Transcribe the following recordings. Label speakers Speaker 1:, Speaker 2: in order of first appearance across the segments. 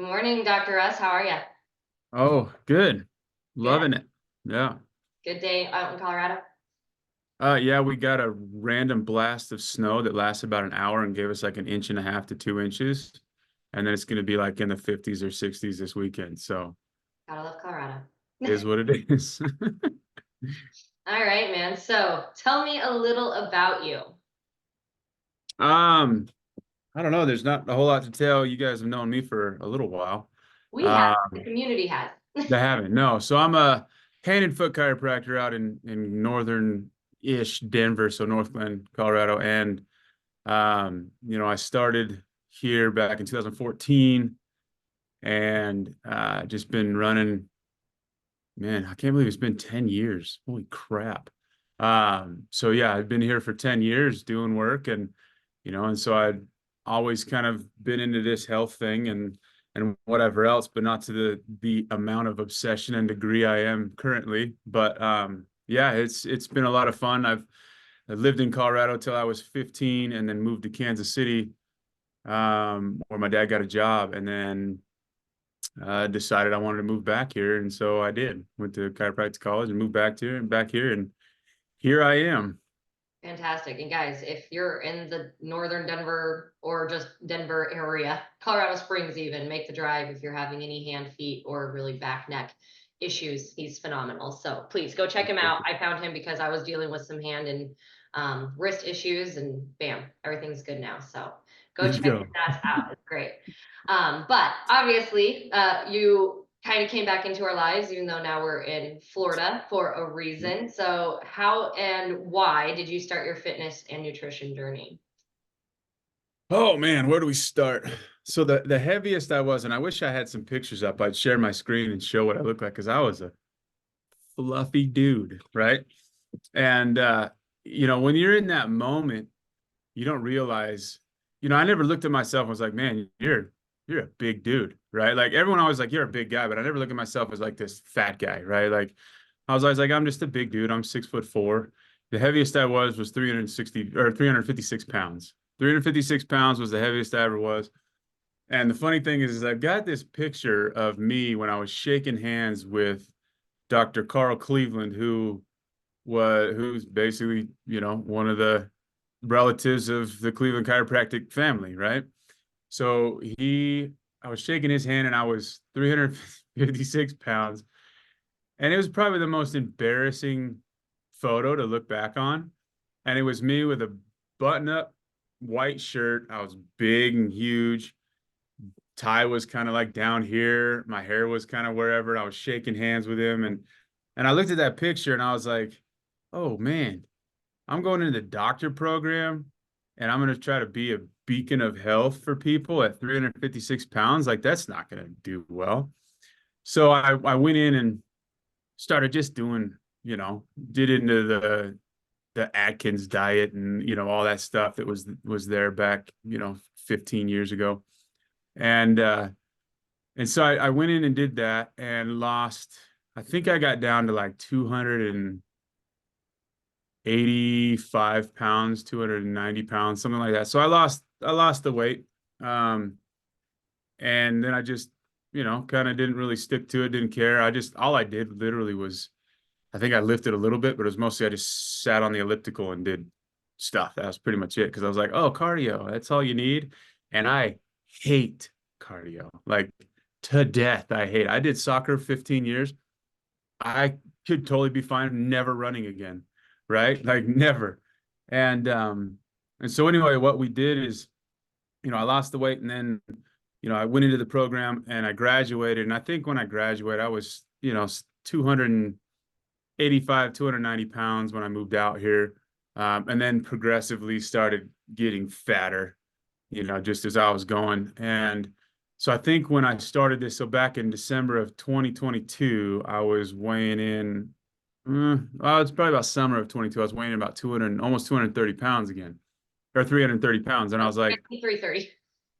Speaker 1: Good morning, Dr. Russ. How are you?
Speaker 2: Oh, good.
Speaker 1: Good.
Speaker 2: Loving it. Yeah.
Speaker 1: Good day out in Colorado.
Speaker 2: Yeah, we got a random blast of snow that lasted about an hour and gave us like an inch and a half to 2 inches. And then it's going to be like in the 50s or 60s this weekend. So
Speaker 1: Gotta love Colorado.
Speaker 2: it is what it is.
Speaker 1: All right, man. So tell me a little about you.
Speaker 2: Um, I don't know. There's not a whole lot to tell. You guys have known me for a little while.
Speaker 1: We have,
Speaker 2: Uh,
Speaker 1: the community has.
Speaker 2: they haven't. No. So I'm a hand and foot chiropractor out in northern-ish Denver, so North Glen, Colorado. And I started here back in 2014 and just been running, man, I can't believe it's been 10 years. Holy crap. So yeah, I've been here for 10 years doing work and so I'd always kind of been into this health thing and whatever else, but not to the amount of obsession and degree I am currently. But yeah, it's been a lot of fun. I lived in Colorado till I was 15 and then moved to Kansas City, where my dad got a job, and then decided I wanted to move back here. And so I did. Went to chiropractic college and moved back here, and here I am.
Speaker 1: Fantastic. And guys, if you're in the northern Denver or just Denver area, Colorado Springs even, make the drive if you're having any hand, feet, or really back neck issues. He's phenomenal. So please go check him out. I found him because I was dealing with some hand and wrist issues, and bam, everything's good now. So go
Speaker 2: There you
Speaker 1: check
Speaker 2: go.
Speaker 1: that out. It's great. But obviously, you kind of came back into our lives, even though now we're in Florida for a reason. So, how and why did you start your fitness and nutrition journey?
Speaker 2: Oh man, where do we start? So the heaviest I was, and I wish I had some pictures up. I'd share my screen and show what I look like because I was a fluffy dude, right? And when you're in that moment, you don't realize, I never looked at myself and was like, man, you're a big dude, right? Like everyone always like, you're a big guy, but I never look at myself as like this fat guy, right? Like I was always like, I'm just a big dude. I'm 6'4". The heaviest I was 360 or 356 pounds. 356 pounds was the heaviest I ever was. And the funny thing is I've got this picture of me when I was shaking hands with Dr. Carl Cleveland, who's basically, one of the relatives of the Cleveland chiropractic family, right? So I was shaking his hand and I was 356 pounds. And it was probably the most embarrassing photo to look back on. And it was me with a button up white shirt. I was big and huge. Tie was kind of like down here. My hair was kind of wherever. I was shaking hands with him. And I looked at that picture and I was like, oh man, I'm going into the doctor program and I'm going to try to be a beacon of health for people at 356 pounds. Like, that's not going to do well. So I went in and started just doing, did into the Atkins diet and, all that stuff that was there back, 15 years ago. And so I went in and did that and lost, I think I got down to like 285 pounds, 290 pounds, something like that. So I lost the weight. And then I just, kind of didn't really stick to it, didn't care. All I did literally was, I think I lifted a little bit, but it was mostly I just sat on the elliptical and did stuff. That was pretty much it. Cause I was like, oh, cardio, that's all you need. And I hate cardio, like to death. I did soccer 15 years. I could totally be fine never running again, right? Like never. And and so anyway, what we did is, I lost the weight and then, I went into the program and I graduated. And I think when I graduated, I was, 285, 290 pounds when I moved out here. And then progressively started getting fatter, just as I was going. And so I think when I started this, so back in December of 2022, I was weighing in, well, it's probably about summer of 22. I was weighing in about 200, almost 230 pounds again, or 330 pounds. And I was like,
Speaker 1: 330.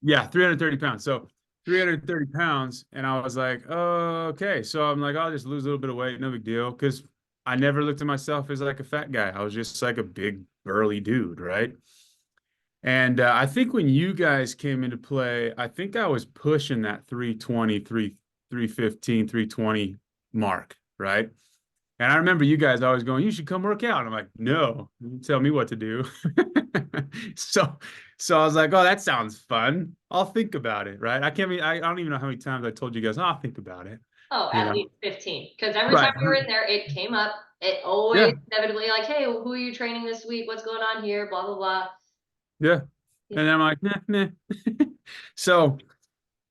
Speaker 2: yeah, 330 pounds. So 330 pounds. And I was like, oh, okay. So I'm like, I'll just lose a little bit of weight. No big deal. Cause I never looked at myself as like a fat guy. I was just like a big burly dude. Right. And I think when you guys came into play, I think I was pushing that 320, 315, 320 mark, right? And I remember you guys always going, you should come work out. And I'm like, no, you tell me what to do. So, so I was like, oh, that sounds fun. I'll think about it, right? I don't even know how many times I told you guys, oh, I'll think about it,
Speaker 1: Oh,
Speaker 2: you
Speaker 1: at
Speaker 2: know?
Speaker 1: least 15. Because every time
Speaker 2: Right.
Speaker 1: you were in there, it came up. It always
Speaker 2: Yeah.
Speaker 1: inevitably like, hey, who are you training this week? What's going on here? Blah, blah, blah.
Speaker 2: Yeah.
Speaker 1: Yeah.
Speaker 2: And I'm like, nah, nah. So,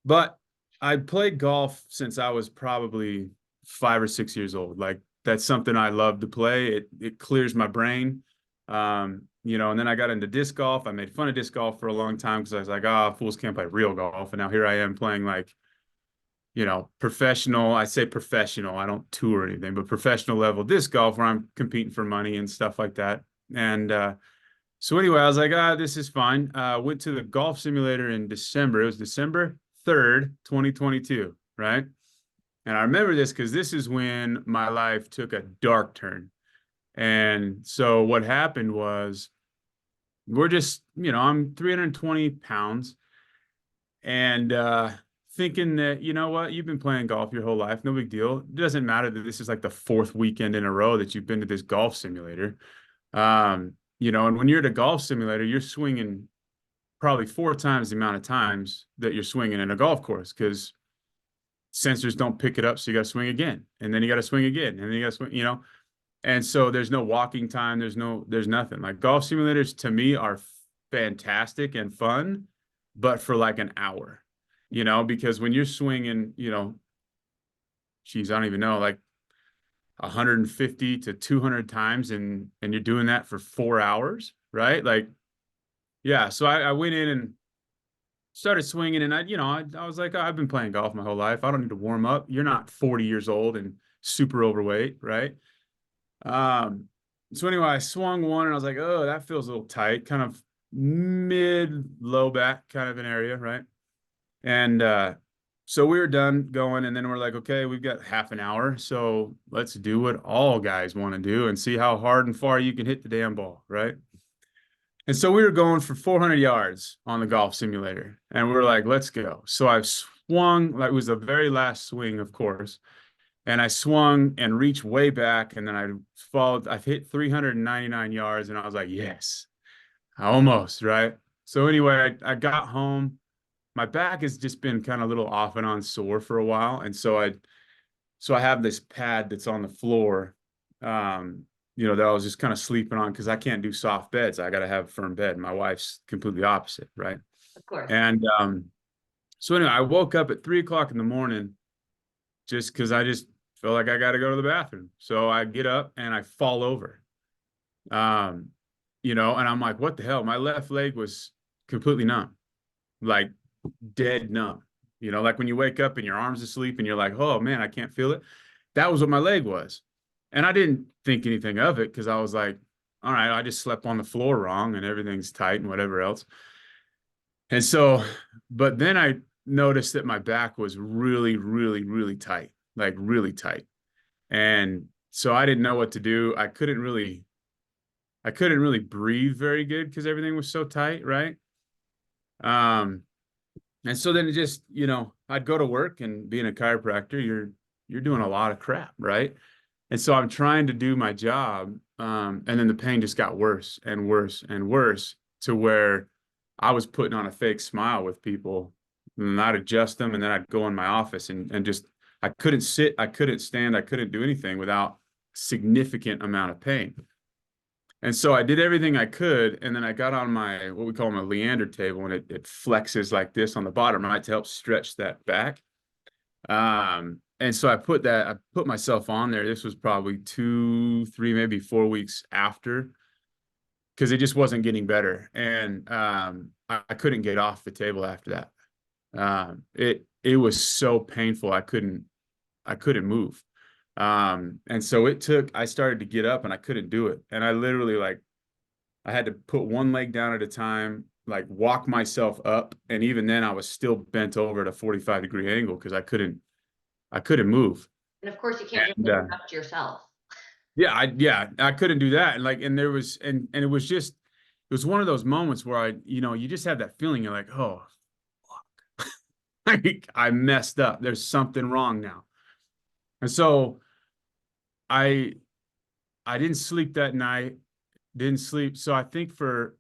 Speaker 2: but I played golf since I was probably 5 or 6 years old. Like that's something I love to play. It clears my brain. And then I got into disc golf. I made fun of disc golf for a long time because I was like, fools can't play real golf. And now here I am playing like, professional. I say professional. I don't tour or anything, but professional level disc golf where I'm competing for money and stuff like that. And so anyway, I was like, this is fine. Went to the golf simulator in December. It was December 3rd, 2022, right? And I remember this because this is when my life took a dark turn. And so what happened was we're just, I'm 320 pounds and thinking that, you know what, you've been playing golf your whole life, no big deal. It doesn't matter that this is like the fourth weekend in a row that you've been to this golf simulator. And when you're at a golf simulator, you're swinging probably 4 times the amount of times that you're swinging in a golf course because sensors don't pick it up. So you got to swing again, and then you got to swing again, and then you got to swing. And so there's no walking time. There's nothing. Like golf simulators to me are fantastic and fun, but for like an hour, because when you're swinging, geez, I don't even know, like 150 to 200 times and you're doing that for 4 hours, right? Like, yeah. So I went in and started swinging and I was like, I've been playing golf my whole life. I don't need to warm up. You're not 40 years old and super overweight, right? So anyway, I swung one and I was like, oh, that feels a little tight, kind of mid low back kind of an area, right? And so we were done going, and then we're like, okay, we've got half an hour, so let's do what all guys want to do and see how hard and far you can hit the damn ball, right? And so we were going for 400 yards on the golf simulator, and we are like, let's go. So I swung, like it was the very last swing, of course, and I swung and reached way back, and then I've hit 399 yards, and I was like, yes, almost, right? So anyway, I got home. My back has just been kind of a little off and on sore for a while. And so I have this pad that's on the floor, that I was just kind of sleeping on because I can't do soft beds. I got to have a firm bed. My wife's completely opposite, right?
Speaker 1: Of course.
Speaker 2: And so anyway, I woke up at 3 o'clock in the morning just because I just felt like I got to go to the bathroom. So I get up and I fall over. And I'm like, what the hell? My left leg was completely numb, like dead numb. Like when you wake up and your arm's asleep and you're like, oh man, I can't feel it. That was what my leg was. And I didn't think anything of it because I was like, all right, I just slept on the floor wrong and everything's tight and whatever else. And so, but then I noticed that my back was really, really, really tight, like really tight. And so I didn't know what to do. I couldn't really breathe very good because everything was so tight, right? Um, And so then it just, I'd go to work and being a chiropractor, you're doing a lot of crap, right? And so I'm trying to do my job. And then the pain just got worse and worse and worse to where I was putting on a fake smile with people and I'd adjust them. And then I'd go in my office and just, I couldn't sit, I couldn't stand, I couldn't do anything without significant amount of pain. And so I did everything I could, and then I got on my what we call my Leander table, and it flexes like this on the bottom, right, to help stretch that back. And so I put myself on there. This was probably 2, 3, maybe 4 weeks after, because it just wasn't getting better, and I couldn't get off the table after that. It was so painful. I couldn't move. And so I started to get up and I couldn't do it. And I literally I had to put one leg down at a time, like walk myself up. And even then I was still bent over at a 45-degree angle because I couldn't move.
Speaker 1: And of course, you can't just
Speaker 2: And
Speaker 1: interrupt yourself.
Speaker 2: yeah, I couldn't do that. And it was just, was one of those moments where you just have that feeling. You're like, oh, I messed up. There's something wrong now. And so I I didn't sleep that night. Didn't sleep. So I think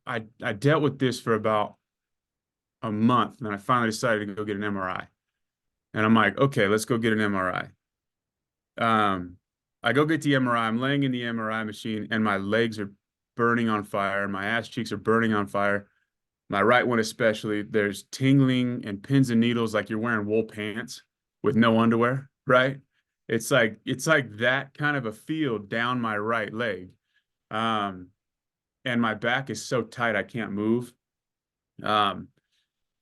Speaker 2: I dealt with this for about a month. And then I finally decided to go get an MRI. And I'm like, okay, let's go get an MRI. I go get the MRI. I'm laying in the MRI machine and my legs are burning on fire. My ass cheeks are burning on fire. My right one especially, there's tingling and pins and needles like you're wearing wool pants with no underwear, right? It's like that kind of a feel down my right leg. Um, and my back is so tight I can't move. Um,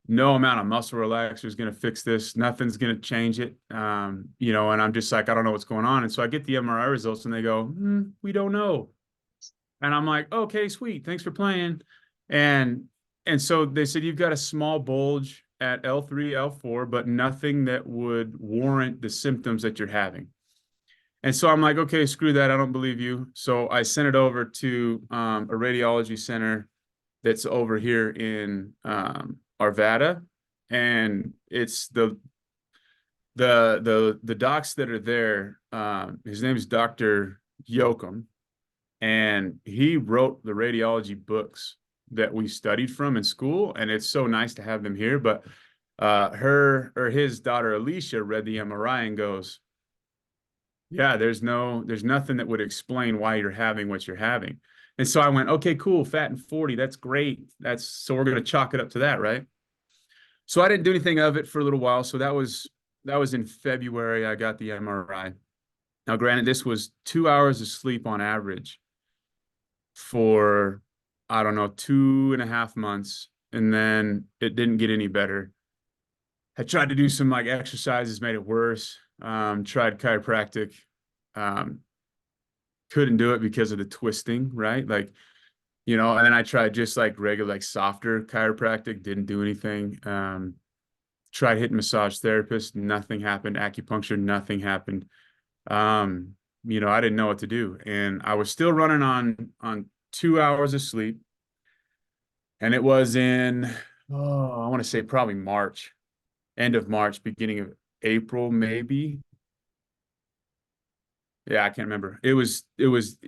Speaker 2: no amount of muscle relaxer is going to fix this. Nothing's going to change it. And I'm just like, I don't know what's going on. And so I get the MRI results and they go, we don't know. And I'm like, okay, sweet. Thanks for playing. And and so they said you've got a small bulge at L3, L4, but nothing that would warrant the symptoms that you're having. And so I'm like, okay, screw that. I don't believe you. So I sent it over to a radiology center that's over here in Arvada. And it's the docs that are there. His name is Dr. Yoakum, and he wrote the radiology books that we studied from in school, and it's so nice to have them here. But his daughter Alicia read the MRI and goes, yeah, there's nothing that would explain why you're having what you're having. And so I went, okay, cool, fat and 40, that's great. So we're gonna chalk it up to that, right? So I didn't do anything of it for a little while. So that was in February. I got the MRI. Now, granted, this was 2 hours of sleep on average for, I don't know, 2.5 months. And then it didn't get any better. I tried to do some like exercises, made it worse. Tried chiropractic. Um, couldn't do it because of the twisting, right? Like, and then I tried just like regular, like softer chiropractic, didn't do anything. Tried hitting massage therapist, nothing happened. Acupuncture, nothing happened. I didn't know what to do. And I was still running on 2 hours of sleep. And it was in, I want to say probably March, end of March, beginning of April, maybe. Yeah, I can't remember. It was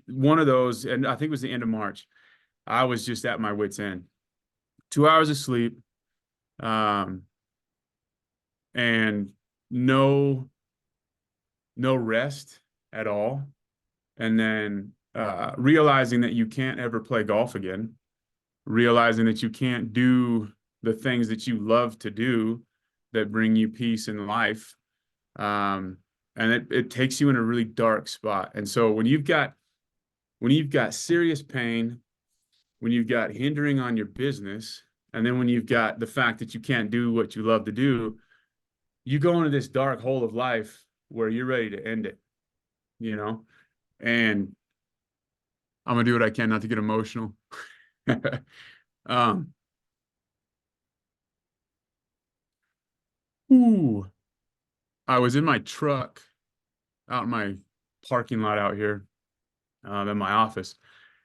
Speaker 2: one of those, and I think it was the end of March. I was just at my wit's end. 2 hours of sleep, um, and no rest at all. And then realizing that you can't ever play golf again, realizing that you can't do the things that you love to do that bring you peace in life. And it takes you in a really dark spot. And so when you've got serious pain, when you've got hindering on your business, and then when you've got the fact that you can't do what you love to do, you go into this dark hole of life where you're ready to end it, and I'm gonna do what I can not to get emotional. um ooh, I was in my truck out in my parking lot out here, in my office.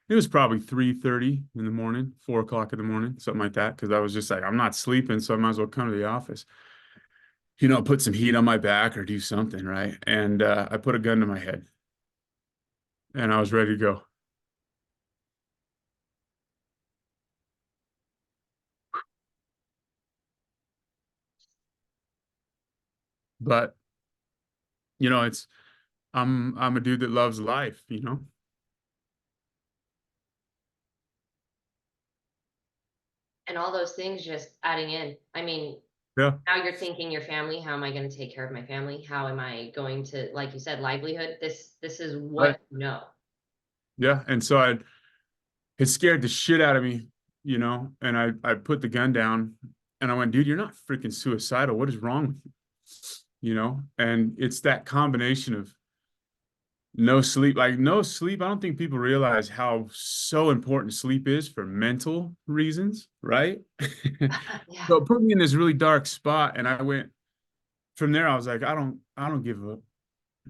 Speaker 2: It was probably 3:30 in the morning, 4 o'clock in the morning, something like that. Cause I was just like, I'm not sleeping, so I might as well come to the office, put some heat on my back or do something, right? And I put a gun to my head and I was ready to go. But it's I'm a dude that loves life.
Speaker 1: And all those things just adding in. I mean,
Speaker 2: Yeah.
Speaker 1: now you're thinking your family, how am I going to take care of my family? How am I going to, like you said, livelihood? This is
Speaker 2: Right.
Speaker 1: what you know.
Speaker 2: Yeah. And so it scared the shit out of me, and I put the gun down and I went, dude, you're not freaking suicidal. What is wrong with you? And it's that combination of no sleep, like no sleep. I don't think people realize how so important sleep is for mental reasons, right?
Speaker 1: Yeah,
Speaker 2: So it put me in this really dark spot. And I went from there, I was like, I don't give a,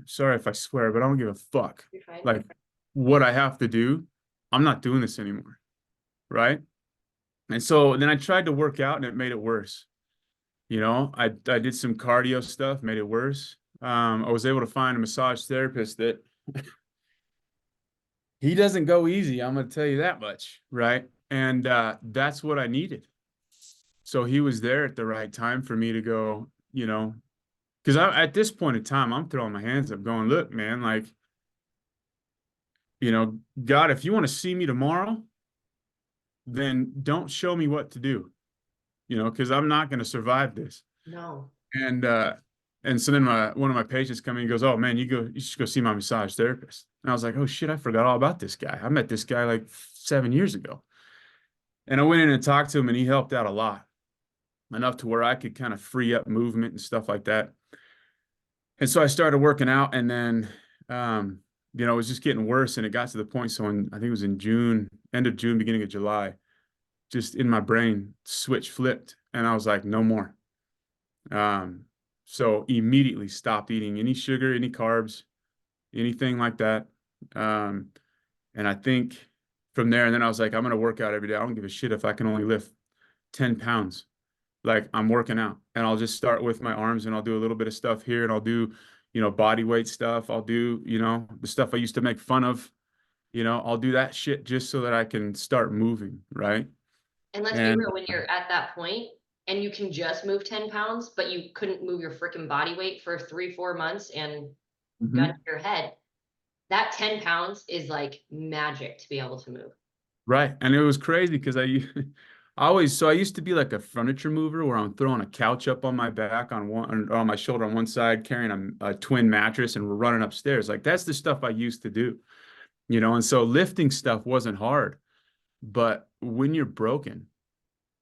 Speaker 2: sorry if I swear, but I don't give a fuck.
Speaker 1: you're fine.
Speaker 2: Like what I have to do, I'm not doing this anymore. Right. And so then I tried to work out and it made it worse. You know, I did some cardio stuff, made it worse. I was able to find a massage therapist that he doesn't go easy. I'm going to tell you that much, right? And that's what I needed. So he was there at the right time for me to go, you know, because I at this point in time, I'm throwing my hands up, going, look, man, like, you know, God, if you want to see me tomorrow, then don't show me what to do, you know, because I'm not going to survive this.
Speaker 1: No.
Speaker 2: And and so then one of my patients come in and goes, oh man, you should go see my massage therapist. And I was like, oh shit, I forgot all about this guy. I met this guy like 7 years ago. And I went in and talked to him and he helped out a lot, enough to where I could kind of free up movement and stuff like that. And so I started working out and then you know, it was just getting worse and it got to the point. So I think it was in June, end of June, beginning of July, just in my brain, switch flipped. And I was like, no more. Um, so immediately stopped eating any sugar, any carbs, anything like that. Um, and I think from there, and then I was like, I'm going to work out every day. I don't give a shit if I can only lift 10 pounds. Like I'm working out and I'll just start with my arms and I'll do a little bit of stuff here and I'll do, you know, body weight stuff. I'll do, you know, the stuff I used to make fun of, you know, I'll do that shit just so that I can start moving. Right.
Speaker 1: And let's be
Speaker 2: And
Speaker 1: real, when you're at that point and you can just move 10 pounds, but you couldn't move your freaking body weight for 3, 4 months and gun to
Speaker 2: Mhm.
Speaker 1: your head, that 10 pounds is like magic to be able to move.
Speaker 2: Right. And it was crazy because I used to be like a furniture mover where I'm throwing a couch up on my back on my shoulder on one side, carrying a twin mattress and we're running upstairs. Like that's the stuff I used to do, you know, and so lifting stuff wasn't hard. But when you're broken,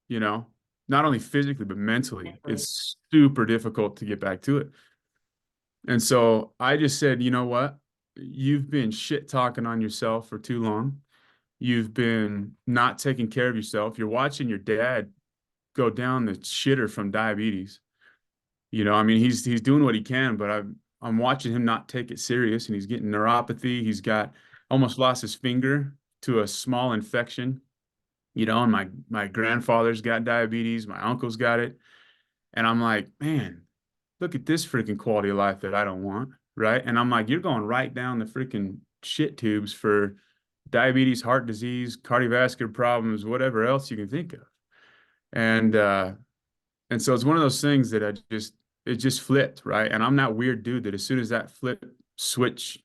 Speaker 2: you know, not only physically, but mentally,
Speaker 1: Mentally.
Speaker 2: it's super difficult to get back to it. And so I just said, you know what? You've been shit talking on yourself for too long. You've been not taking care of yourself. You're watching your dad go down the shitter from diabetes. You know, I mean, he's doing what he can, but I'm watching him not take it serious, and he's getting neuropathy. He's got almost lost his finger to a small infection. You know, and my grandfather's got diabetes. My uncle's got it, and I'm like, man, look at this freaking quality of life that I don't want, right? And I'm like, you're going right down the freaking shit tubes for diabetes, heart disease, cardiovascular problems, whatever else you can think of. And and so it's one of those things that it just flipped, right? And I'm that weird dude that as soon as that switch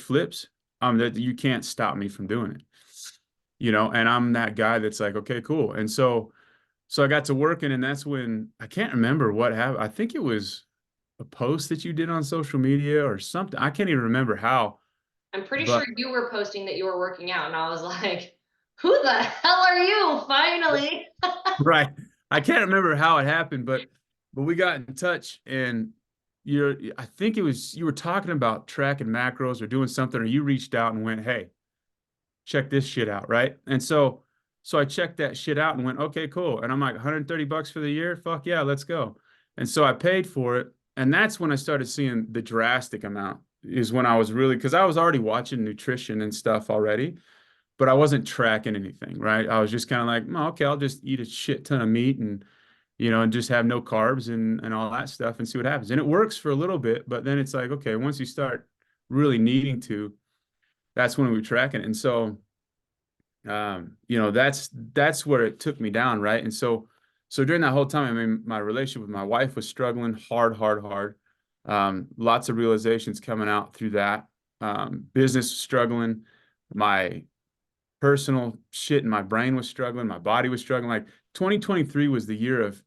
Speaker 2: flips, that you can't stop me from doing it. You know, and I'm that guy that's like, okay, cool. And so I got to working, and that's when I can't remember what happened. I think it was a post that you did on social media or something. I can't even remember how,
Speaker 1: I'm pretty
Speaker 2: but
Speaker 1: sure you were posting that you were working out, and I was like, who the hell are you? Finally.
Speaker 2: right. I can't remember how it happened, but we got in touch and I think it was you were talking about tracking macros or doing something, or you reached out and went, hey, check this shit out, right? And so I checked that shit out and went, okay, cool. And I'm like, $130 for the year? Fuck yeah, let's go. And so I paid for it. And that's when I started seeing the drastic amount, is when I was really, because I was already watching nutrition and stuff already, but I wasn't tracking anything, right? I was just kind of like, oh, okay, I'll just eat a shit ton of meat and, you know, and just have no carbs and all that stuff and see what happens. And it works for a little bit, but then it's like, okay, once you start really needing to, that's when we track it. And so, you know, that's where it took me down, right? And so during that whole time, I mean, my relationship with my wife was struggling hard. Lots of realizations coming out through that. Business was struggling. My personal shit in my brain was struggling. My body was struggling. Like 2023 was the year of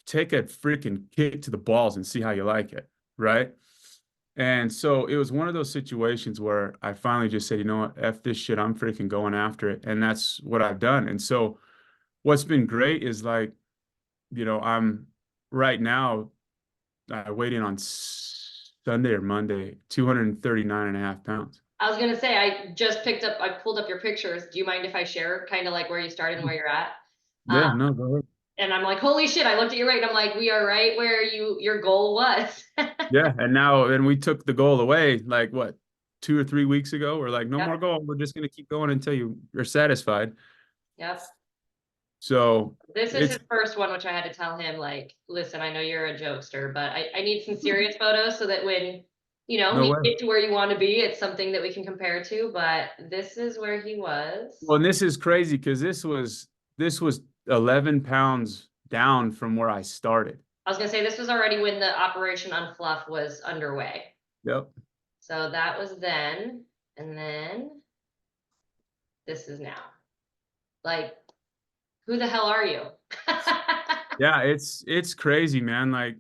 Speaker 2: take a freaking kick to the balls and see how you like it, right? And so it was one of those situations where I finally just said, you know what, F this shit, I'm freaking going after it. And that's what I've done. And so what's been great is like, you know, I'm right now, I weighed in on Sunday or Monday, 239.5 pounds.
Speaker 1: I was gonna say, I pulled up your pictures. Do you mind if I share kind of like where you started and where you're at?
Speaker 2: Yeah, no, go ahead.
Speaker 1: And I'm like, holy shit, I looked at you right, and I'm like, we are right where your goal was.
Speaker 2: Yeah. And we took the goal away like what, 2 or 3 weeks ago. We're like, no more
Speaker 1: Yep,
Speaker 2: goal. We're just going to keep going until you are satisfied.
Speaker 1: yep.
Speaker 2: So
Speaker 1: This is his
Speaker 2: it's
Speaker 1: first one, which I had to tell him, like, listen, I know you're a jokester, but I need some serious photos so that when,
Speaker 2: no
Speaker 1: you
Speaker 2: way.
Speaker 1: get to where you want to be, it's something that we can compare to. But this is where he was.
Speaker 2: Well, and this is crazy because this was 11 pounds down from where I started.
Speaker 1: I was gonna say this was already when the Operation Unfluff was underway.
Speaker 2: Yep.
Speaker 1: So that was then, and then this is now. Like, who the hell are you?
Speaker 2: Yeah, it's crazy, man. Like,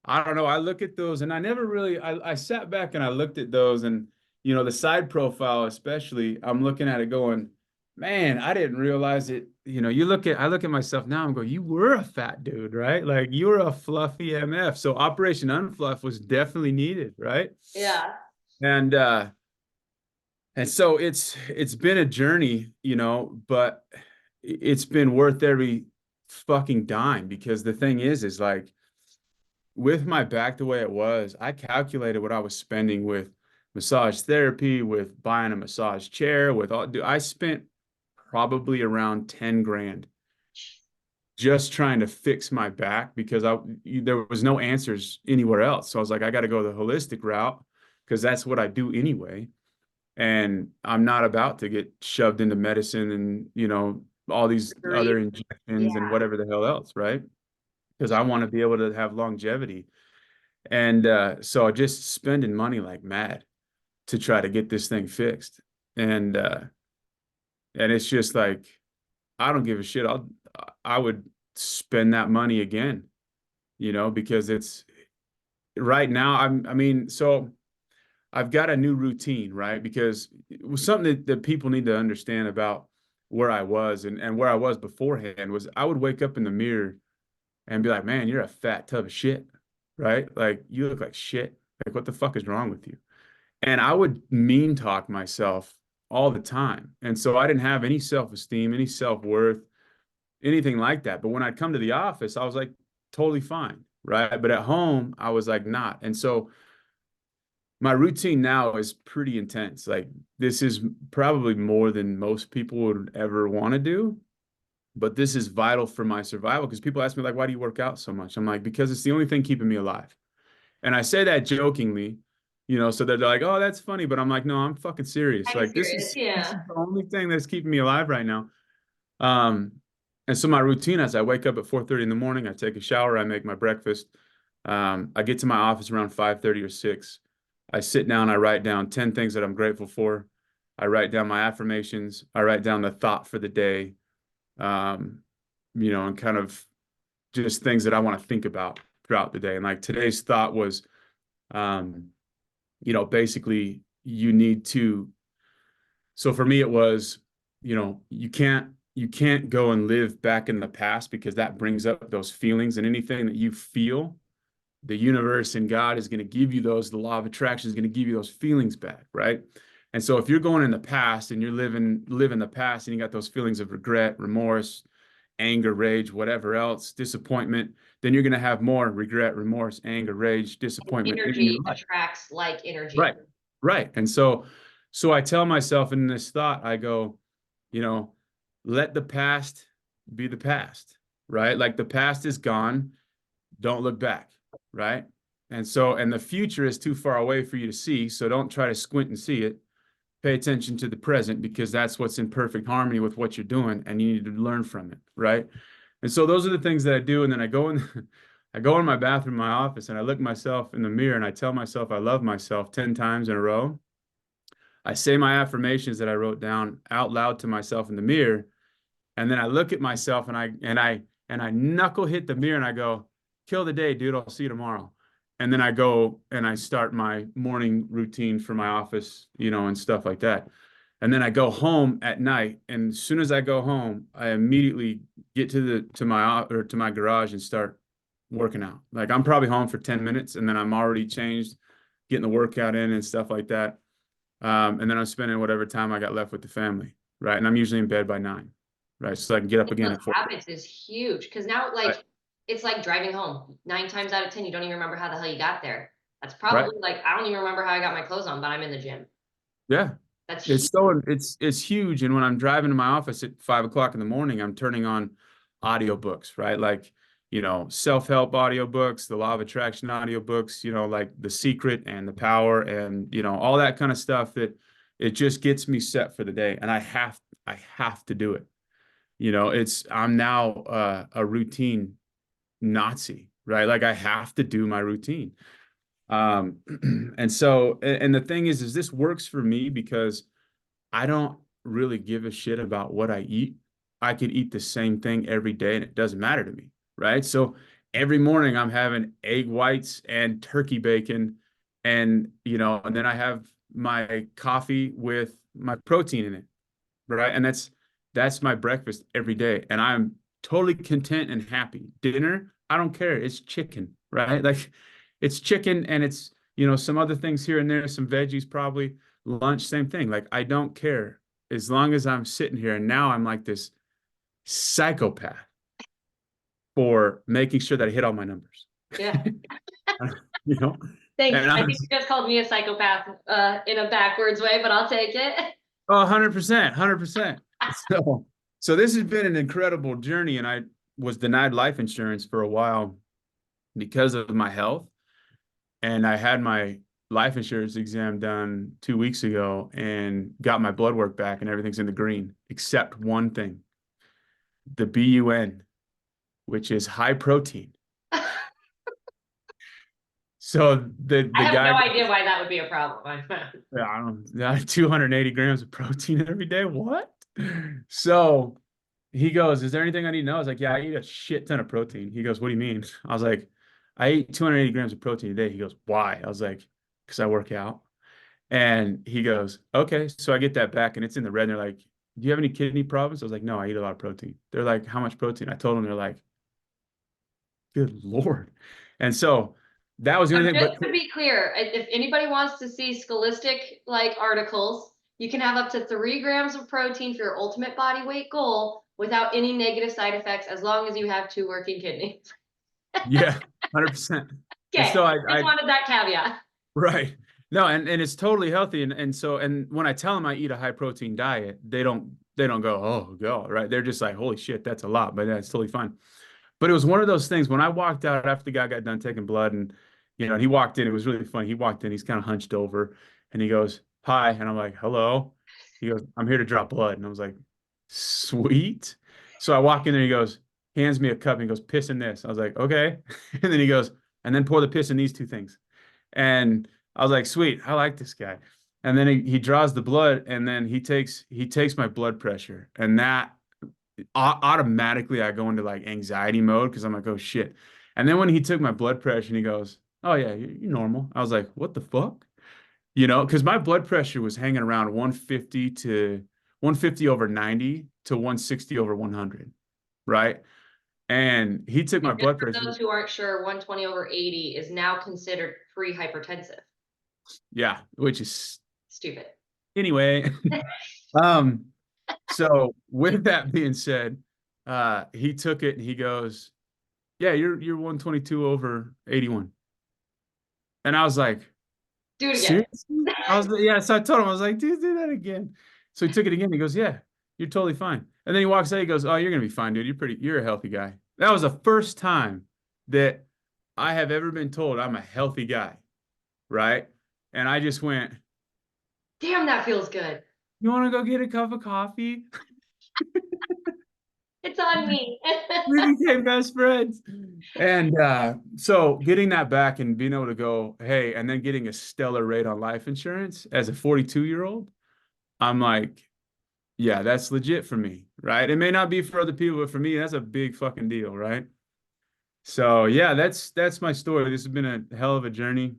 Speaker 2: I don't know. I look at those and I never really I sat back and I looked at those and the side profile especially, I'm looking at it going, man, I didn't realize it. I look at myself now and go, you were a fat dude, right? Like you were a fluffy MF. So Operation Unfluff was definitely needed, right?
Speaker 1: Yeah.
Speaker 2: And so it's been a journey, but it's been worth every fucking dime because the thing is like with my back the way it was, I calculated what I was spending with massage therapy, with buying a massage chair, with all, dude, I spent probably around 10 grand just trying to fix my back because there was no answers anywhere else. So I was like, I got to go the holistic route because that's what I do anyway. And I'm not about to get shoved into medicine and, all these other
Speaker 1: Agreed. Yeah.
Speaker 2: injections and whatever the hell else, right? Because I want to be able to have longevity. And so I just spending money like mad to try to get this thing fixed. And it's just like I don't give a shit. I would spend that money again, because it's right now I mean, so I've got a new routine, right? Because it was something that people need to understand about where I was and where I was beforehand was I would wake up in the mirror and be like, man, you're a fat tub of shit, right? Like you look like shit. Like what the fuck is wrong with you? And I would mean talk myself all the time. And so I didn't have any self-esteem, any self-worth, anything like that. But when I'd come to the office, I was like totally fine, right? But at home, I was like not. And so my routine now is pretty intense. Like this is probably more than most people would ever want to do, but this is vital for my survival because people ask me like, why do you work out so much? I'm like, because it's the only thing keeping me alive. And I say that jokingly, so they're like, oh, that's funny. But I'm like, no, I'm fucking serious.
Speaker 1: I'm
Speaker 2: Like
Speaker 1: serious.
Speaker 2: this
Speaker 1: Yeah.
Speaker 2: is the only thing that's keeping me alive right now. Um, and so my routine is I wake up at 4:30 in the morning, I take a shower, I make my breakfast. I get to my office around 5:30 or 6. I sit down, I write down 10 things that I'm grateful for. I write down my affirmations. I write down the thought for the day. Um, and kind of just things that I want to think about throughout the day. And like today's thought was, um, basically you need to, so for me it was, you can't go and live back in the past because that brings up those feelings and anything that you feel, the universe and God is going to give you those, the law of attraction is going to give you those feelings back, right? And so if you're going in the past and you're living the past and you got those feelings of regret, remorse, anger, rage, whatever else, disappointment, then you're going to have more regret, remorse, anger, rage, disappointment in your
Speaker 1: Energy
Speaker 2: life.
Speaker 1: attracts like energy.
Speaker 2: Right. Right. And so I tell myself in this thought, I go, you know, let the past be the past, right? Like the past is gone. Don't look back, right? And the future is too far away for you to see. So don't try to squint and see it. Pay attention to the present because that's what's in perfect harmony with what you're doing and you need to learn from it, right? And so those are the things that I do. And then I go in, I go in my bathroom, in my office, and I look myself in the mirror and I tell myself I love myself 10 times in a row. I say my affirmations that I wrote down out loud to myself in the mirror. And then I look at myself and I knuckle hit the mirror and I go, kill the day, dude. I'll see you tomorrow. And then I go and I start my morning routine for my office, and stuff like that. And then I go home at night. And as soon as I go home, I immediately get to my garage and start working out. Like I'm probably home for 10 minutes and then I'm already changed, getting the workout in and stuff like that. And then I'm spending whatever time I got left with the family. Right. And I'm usually in bed by 9. Right. So I can get up again
Speaker 1: Those
Speaker 2: at 4.
Speaker 1: habits is huge because now,
Speaker 2: Right.
Speaker 1: like, it's like driving home. 9 times out of 10, you don't even remember how the hell you got there. That's
Speaker 2: Right.
Speaker 1: probably like I don't even remember how I got my clothes on, but I'm in the gym.
Speaker 2: Yeah.
Speaker 1: That's
Speaker 2: It's
Speaker 1: huge.
Speaker 2: so it's huge. And when I'm driving to my office at 5 o'clock in the morning, I'm turning on audiobooks, right? Like, self-help audiobooks, the law of attraction audiobooks, like The Secret and The Power and, all that kind of stuff that it just gets me set for the day. And I have to do it. I'm now a routine Nazi, right? Like I have to do my routine. And the thing is this works for me because I don't really give a shit about what I eat. I could eat the same thing every day and it doesn't matter to me, right? So every morning I'm having egg whites and turkey bacon and then I have my coffee with my protein in it, right? And that's my breakfast every day and I'm totally content and happy. Dinner, I don't care. It's chicken, right? Like it's chicken and it's, some other things here and there, some veggies probably. Lunch, same thing. Like I don't care as long as I'm sitting here. And now I'm like this psychopath for making sure that I hit all my numbers.
Speaker 1: Yeah.
Speaker 2: you know,
Speaker 1: Thanks.
Speaker 2: and
Speaker 1: I
Speaker 2: I'm
Speaker 1: think you just called me a psychopath in a backwards way, but I'll take it.
Speaker 2: 100%, 100%. So this has been an incredible journey, and I was denied life insurance for a while because of my health. And I had my life insurance exam done 2 weeks ago and got my blood work back, and everything's in the green except one thing, the BUN, which is high protein. So
Speaker 1: I
Speaker 2: the
Speaker 1: have
Speaker 2: guy,
Speaker 1: no idea why that would be a problem.
Speaker 2: yeah, I don't, 280 grams of protein every day. What? So he goes, "Is there anything I need to know?" I was like, "Yeah, I eat a shit ton of protein." He goes, "What do you mean?" I was like, "I eat 280 grams of protein a day." He goes, "Why?" I was like, "Because I work out." And he goes, "Okay." So I get that back and it's in the red. And they're like, "Do you have any kidney problems?" I was like, "No, I eat a lot of protein." They're like, "How much protein?" I told them. They're like, "Good Lord." And so that was the
Speaker 1: So
Speaker 2: only thing.
Speaker 1: just
Speaker 2: But
Speaker 1: to be clear, if anybody wants to see scholastic like articles, you can have up to 3 grams of protein for your ultimate body weight goal without any negative side effects, as long as you have 2 working kidneys.
Speaker 2: yeah, 100%. And
Speaker 1: Okay,
Speaker 2: so
Speaker 1: just wanted that caveat.
Speaker 2: right. No, and it's totally healthy. And when I tell them I eat a high protein diet, they don't go, "Oh, go," right? They're just like, "Holy shit, that's a lot," but that's totally fine. But it was one of those things when I walked out after the guy got done taking blood and he walked in, it was really funny. He walked in, he's kind of hunched over and he goes, "Hi." And I'm like, "Hello." He goes, "I'm here to draw blood." And I was like, "Sweet." So I walk in there, he goes, hands me a cup and he goes, "Piss in this." I was like, "Okay." And then he goes, "And then pour the piss in these two things." And I was like, "Sweet, I like this guy." And then he draws the blood and then he takes my blood pressure. And that automatically I go into like anxiety mode because I'm like, "Oh shit." And then when he took my blood pressure and he goes, "Oh yeah, you're normal." I was like, "What the fuck?" Because my blood pressure was hanging around 150 over 90 to 160 over 100, right? And he took my
Speaker 1: And just
Speaker 2: blood
Speaker 1: for
Speaker 2: pressure.
Speaker 1: those who aren't sure, 120 over 80 is now considered pre-hypertensive.
Speaker 2: Yeah, which is
Speaker 1: Stupid.
Speaker 2: anyway. Um, so with that being said, he took it and he goes, "Yeah, you're 122 over 81." And I was like,
Speaker 1: Do it again.
Speaker 2: "Seriously?" I was like, yeah. So I told him, I was like, "Dude, do that again." So he took it again. He goes, "Yeah, you're totally fine." And then he walks out. He goes, "Oh, you're gonna be fine, dude. You're a healthy guy." That was the first time that I have ever been told I'm a healthy guy, right? And I just went,
Speaker 1: Damn, that feels good.
Speaker 2: "You want to go get a cup of coffee?"
Speaker 1: It's on me.
Speaker 2: We became best friends. And so getting that back and being able to go, "Hey," and then getting a stellar rate on life insurance as a 42-year-old, I'm like, "Yeah, that's legit for me," right? It may not be for other people, but for me, that's a big fucking deal, right? So yeah, that's my story. This has been a hell of a journey.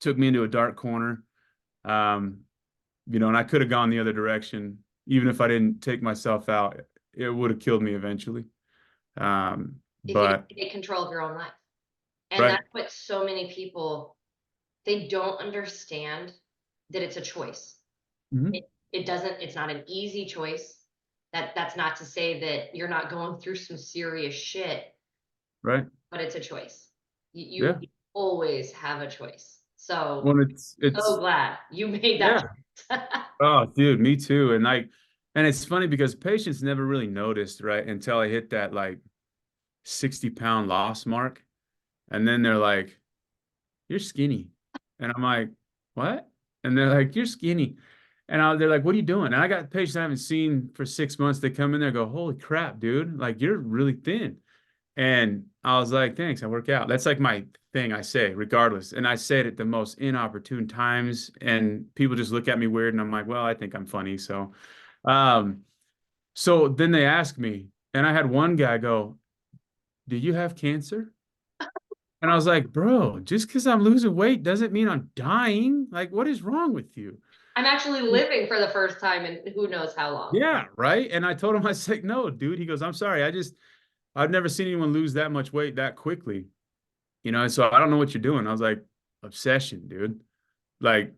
Speaker 2: Took me into a dark corner. Um, and I could have gone the other direction. Even if I didn't take myself out, it would have killed me eventually.
Speaker 1: If you
Speaker 2: But
Speaker 1: didn't take control of your own life. And
Speaker 2: right.
Speaker 1: that's what so many people, they don't understand that it's a choice.
Speaker 2: Mhm.
Speaker 1: It doesn't, it's not an easy choice. That's not to say that you're not going through some serious shit,
Speaker 2: Right.
Speaker 1: but it's a choice. You
Speaker 2: Yeah.
Speaker 1: always have a choice. So
Speaker 2: Well,
Speaker 1: so
Speaker 2: it's
Speaker 1: glad you made that
Speaker 2: yeah.
Speaker 1: choice.
Speaker 2: Oh, dude, me too. And like, and it's funny because patients never really noticed, right, until I hit that like 60-pound loss mark. And then they're like, you're skinny. And I'm like, what? And they're like, you're skinny. And they're like, what are you doing? And I got patients I haven't seen for 6 months. They come in there and go, holy crap, dude. Like, you're really thin. And I was like, thanks, I work out. That's like my thing I say, regardless. And I say it at the most inopportune times. And people just look at me weird. And I'm like, well, I think I'm funny. Um, so then they ask me, and I had one guy go, do you have cancer? And I was like, bro, just because I'm losing weight doesn't mean I'm dying. Like, what is wrong with you?
Speaker 1: I'm actually living for the first time in who knows how long.
Speaker 2: Yeah, right. And I told him, I was like, no, dude. He goes, I'm sorry. I've never seen anyone lose that much weight that quickly. And so I don't know what you're doing. I was like, obsession, dude. Like,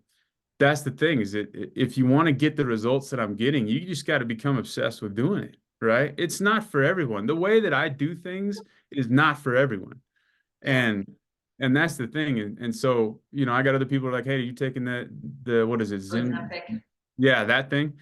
Speaker 2: that's the thing is that if you want to get the results that I'm getting, you just got to become obsessed with doing it, right? It's not for everyone. The way that I do things is not for everyone.
Speaker 1: Yeah.
Speaker 2: And and that's the thing. And so, I got other people who are like, hey, are you taking the what is it, Zim?
Speaker 1: Ozempic.
Speaker 2: Yeah, that thing.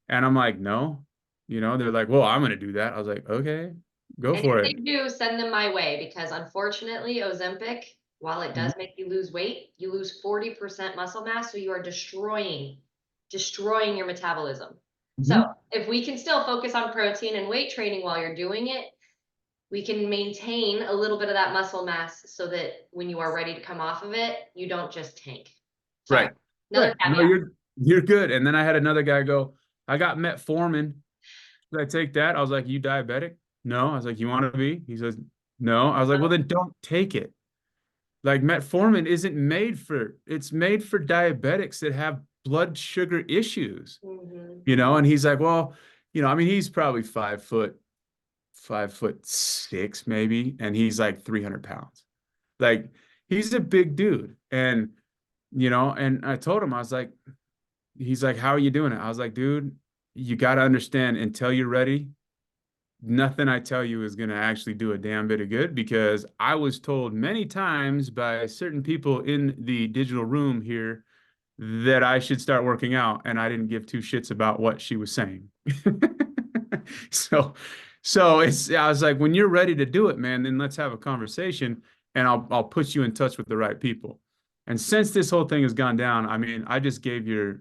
Speaker 2: And I'm like, no. They're like, well, I'm gonna do that. I was like, okay, go
Speaker 1: And if
Speaker 2: for
Speaker 1: they
Speaker 2: it.
Speaker 1: do, send them my way because unfortunately, Ozempic, while it
Speaker 2: Mhm.
Speaker 1: does make you lose weight, you lose 40% muscle mass, so you are destroying your metabolism. So
Speaker 2: Mhm.
Speaker 1: if we can still focus on protein and weight training while you're doing it, we can maintain a little bit of that muscle mass so that when you are ready to come off of it, you don't just tank. Sorry.
Speaker 2: Right.
Speaker 1: Another
Speaker 2: Right. No,
Speaker 1: caveat.
Speaker 2: you're good. And then I had another guy go, I got metformin. Should I take that? I was like, you diabetic? No. I was like, you want to be? He says, no. I was like, well, then don't take it. Like metformin isn't it's made for diabetics that have blood sugar issues,
Speaker 1: Mhm.
Speaker 2: And he's like, well, I mean, he's probably 5'6" maybe, and he's like 300 pounds. Like he's a big dude. And I told him, I was like, he's like, how are you doing it? I was like, dude, you got to understand until you're ready, nothing I tell you is going to actually do a damn bit of good because I was told many times by certain people in the digital room here that I should start working out, and I didn't give two shits about what she was saying. So, I was like, when you're ready to do it, man, then let's have a conversation, and I'll put you in touch with the right people. And since this whole thing has gone down, I mean, I just gave the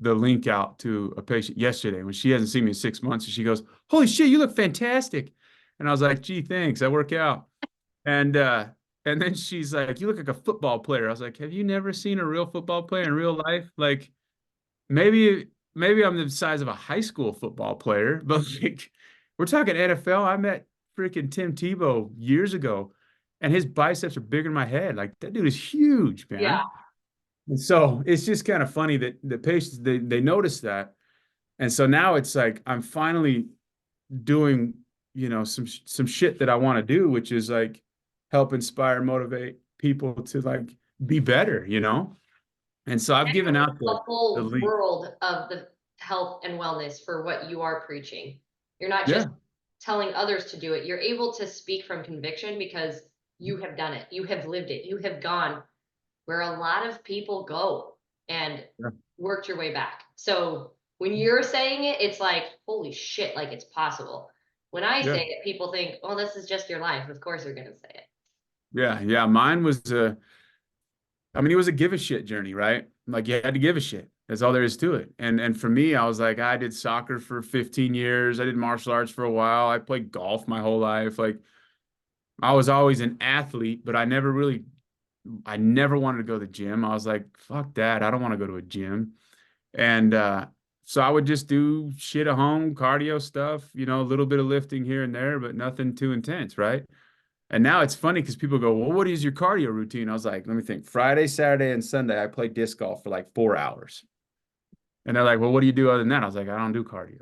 Speaker 2: link out to a patient yesterday when she hasn't seen me in 6 months, and she goes, "Holy shit, you look fantastic!" And I was like, "Gee, thanks. I work out." And uh, and then she's like, "You look like a football player." I was like, "Have you never seen a real football player in real life? Like maybe I'm the size of a high school football player, but like we're talking NFL. I met freaking Tim Tebow years ago, and his biceps are bigger than my head. Like that dude is huge,
Speaker 1: Yeah.
Speaker 2: man." And so it's just kind of funny that the patients they notice that. And so now it's like I'm finally doing, some shit that I want to do, which is like help inspire, motivate people to like be better. And so I've given out
Speaker 1: A
Speaker 2: the
Speaker 1: whole
Speaker 2: link.
Speaker 1: world of the health and wellness for what you are preaching. You're not just
Speaker 2: Yeah.
Speaker 1: telling others to do it. You're able to speak from conviction because you have done it. You have lived it. You have gone where a lot of people go and
Speaker 2: Yeah.
Speaker 1: worked your way back. So when you're saying it, it's like, holy shit, like it's possible. When I
Speaker 2: Yeah.
Speaker 1: say it, people think, oh, this is just your life. Of course you're going to say it.
Speaker 2: Yeah. Yeah. Mine was I mean, it was a give a shit journey, right? Like you had to give a shit. That's all there is to it. And for me, I was like, I did soccer for 15 years. I did martial arts for a while. I played golf my whole life. Like I was always an athlete, but I never wanted to go to the gym. I was like, fuck that. I don't want to go to a gym. And so I would just do shit at home, cardio stuff, a little bit of lifting here and there, but nothing too intense, right? And now it's funny because people go, well, what is your cardio routine? I was like, let me think. Friday, Saturday, and Sunday, I play disc golf for like 4 hours. And they're like, well, what do you do other than that? I was like, I don't do cardio.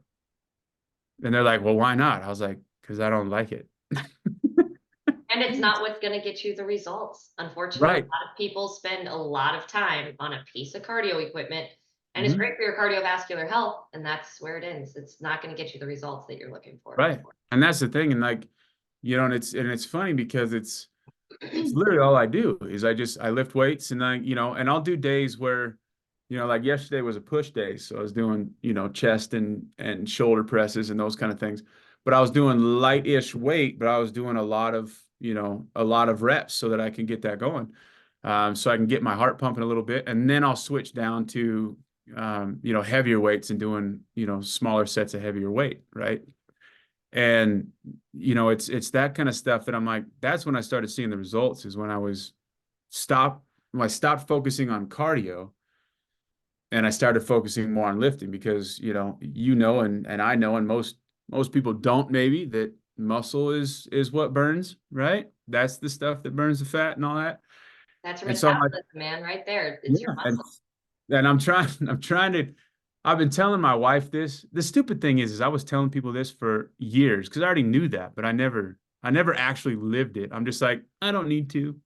Speaker 2: And they're like, well, why not? I was like, because I don't like it.
Speaker 1: And it's not what's going to get you the results. Unfortunately, a
Speaker 2: Right.
Speaker 1: lot of people spend a lot of time on a piece of cardio equipment, and it's
Speaker 2: Mhm.
Speaker 1: great for your cardiovascular health, and that's where it ends. It's not going to get you the results that you're looking for.
Speaker 2: Right. And that's the thing. And like, and it's funny because It's literally all I do is I lift weights and and I'll do days where, like yesterday was a push day. So I was doing, chest and shoulder presses and those kind of things. But I was doing light-ish weight, but I was doing a lot of reps so that I can get that going. So I can get my heart pumping a little bit. And then I'll switch down to, heavier weights and doing, smaller sets of heavier weight, right? And it's that kind of stuff that I'm like, that's when I started seeing the results, is when I stopped focusing on cardio and I started focusing more on lifting, because and I know, and most people don't, maybe, that muscle is what burns, right? That's the stuff that burns the fat and all that.
Speaker 1: That's your
Speaker 2: And so I'm like,
Speaker 1: metabolism, man, right there. It's your
Speaker 2: yeah,
Speaker 1: muscle.
Speaker 2: and I've been telling my wife this. The stupid thing is I was telling people this for years because I already knew that, but I never actually lived it. I'm just like, I don't need to.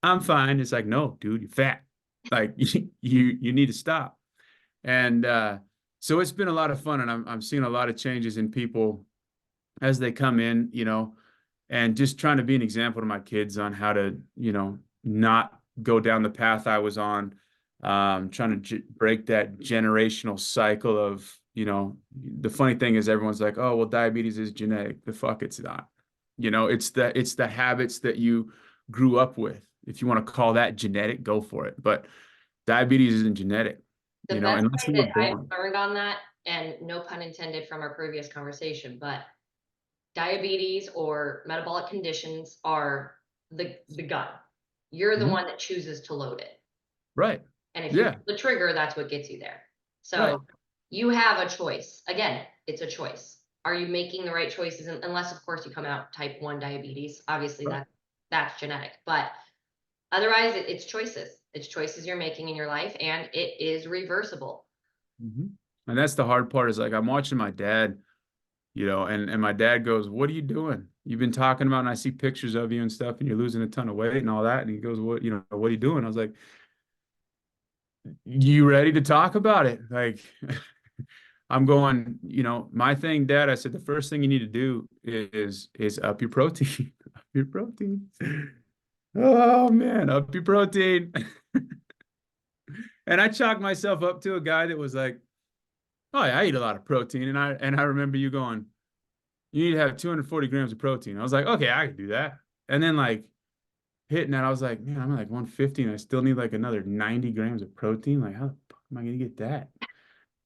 Speaker 2: I'm fine. It's like, no, dude, you're fat. Like you need to stop. And so it's been a lot of fun, and I'm seeing a lot of changes in people as they come in, and just trying to be an example to my kids on how to, not go down the path I was on. Trying to break that generational cycle of, the funny thing is everyone's like, oh, well, diabetes is genetic. The fuck it's not. It's the habits that you grew up with. If you want to call that genetic, go for it. But diabetes isn't genetic,
Speaker 1: The best
Speaker 2: unless
Speaker 1: way
Speaker 2: you were
Speaker 1: that I've
Speaker 2: born.
Speaker 1: learned on that, and no pun intended from our previous conversation, but diabetes or metabolic conditions are the gun. You're the
Speaker 2: Mhm.
Speaker 1: one that chooses to load it.
Speaker 2: Right.
Speaker 1: And if you
Speaker 2: Yeah.
Speaker 1: pull the trigger, that's what gets you there.
Speaker 2: Right.
Speaker 1: So you have a choice. Again, it's a choice. Are you making the right choices? Unless, of course, you come out type 1 diabetes. Obviously,
Speaker 2: Right.
Speaker 1: that's genetic. But otherwise, it's choices. It's choices you're making in your life, and it is reversible.
Speaker 2: Mhm. And that's the hard part, is like I'm watching my dad, and my dad goes, "What are you doing? You've been talking about, and I see pictures of you and stuff, and you're losing a ton of weight and all that." And he goes, what are you doing?" I was like, "You ready to talk about it?" Like, I'm going, my thing, Dad, I said, the first thing you need to do is up your protein. Up your protein. Oh man, up your protein. And I chalked myself up to a guy that was like, "Oh yeah, I eat a lot of protein." And I remember you going, "You need to have 240 grams of protein." I was like, "Okay, I can do that." And then like hitting that, I was like, "Man, I'm at like 150 and I still need like another 90 grams of protein. Like, how the fuck am I gonna get that?"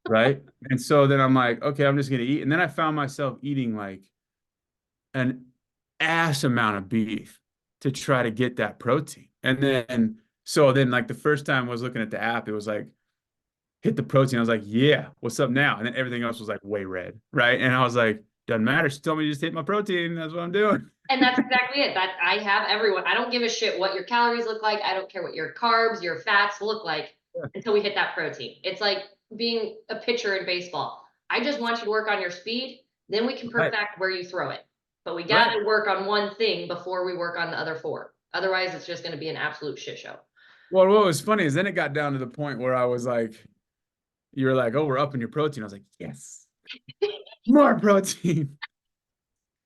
Speaker 2: Right. And so then I'm like, okay, I'm just gonna eat. And then I found myself eating like an ass amount of beef to try to get that protein. And then like the first time I was looking at the app, it was like, hit the protein. I was like, yeah, what's up now? And then everything else was like way red. Right. And I was like, doesn't matter. Just tell me to just hit my protein. That's what I'm doing.
Speaker 1: And that's exactly it. That I have everyone. I don't give a shit what your calories look like. I don't care what your carbs, your fats look like until we hit that protein. It's like being a pitcher in baseball. I just want you to work on your speed. Then we can
Speaker 2: Right.
Speaker 1: perfect where you throw it. But we got
Speaker 2: Right.
Speaker 1: to work on one thing before we work on the other four. Otherwise, it's just going to be an absolute shit show.
Speaker 2: Well, what was funny is then it got down to the point where I was like, you were like, oh, we're upping your protein. I was like, yes, more protein.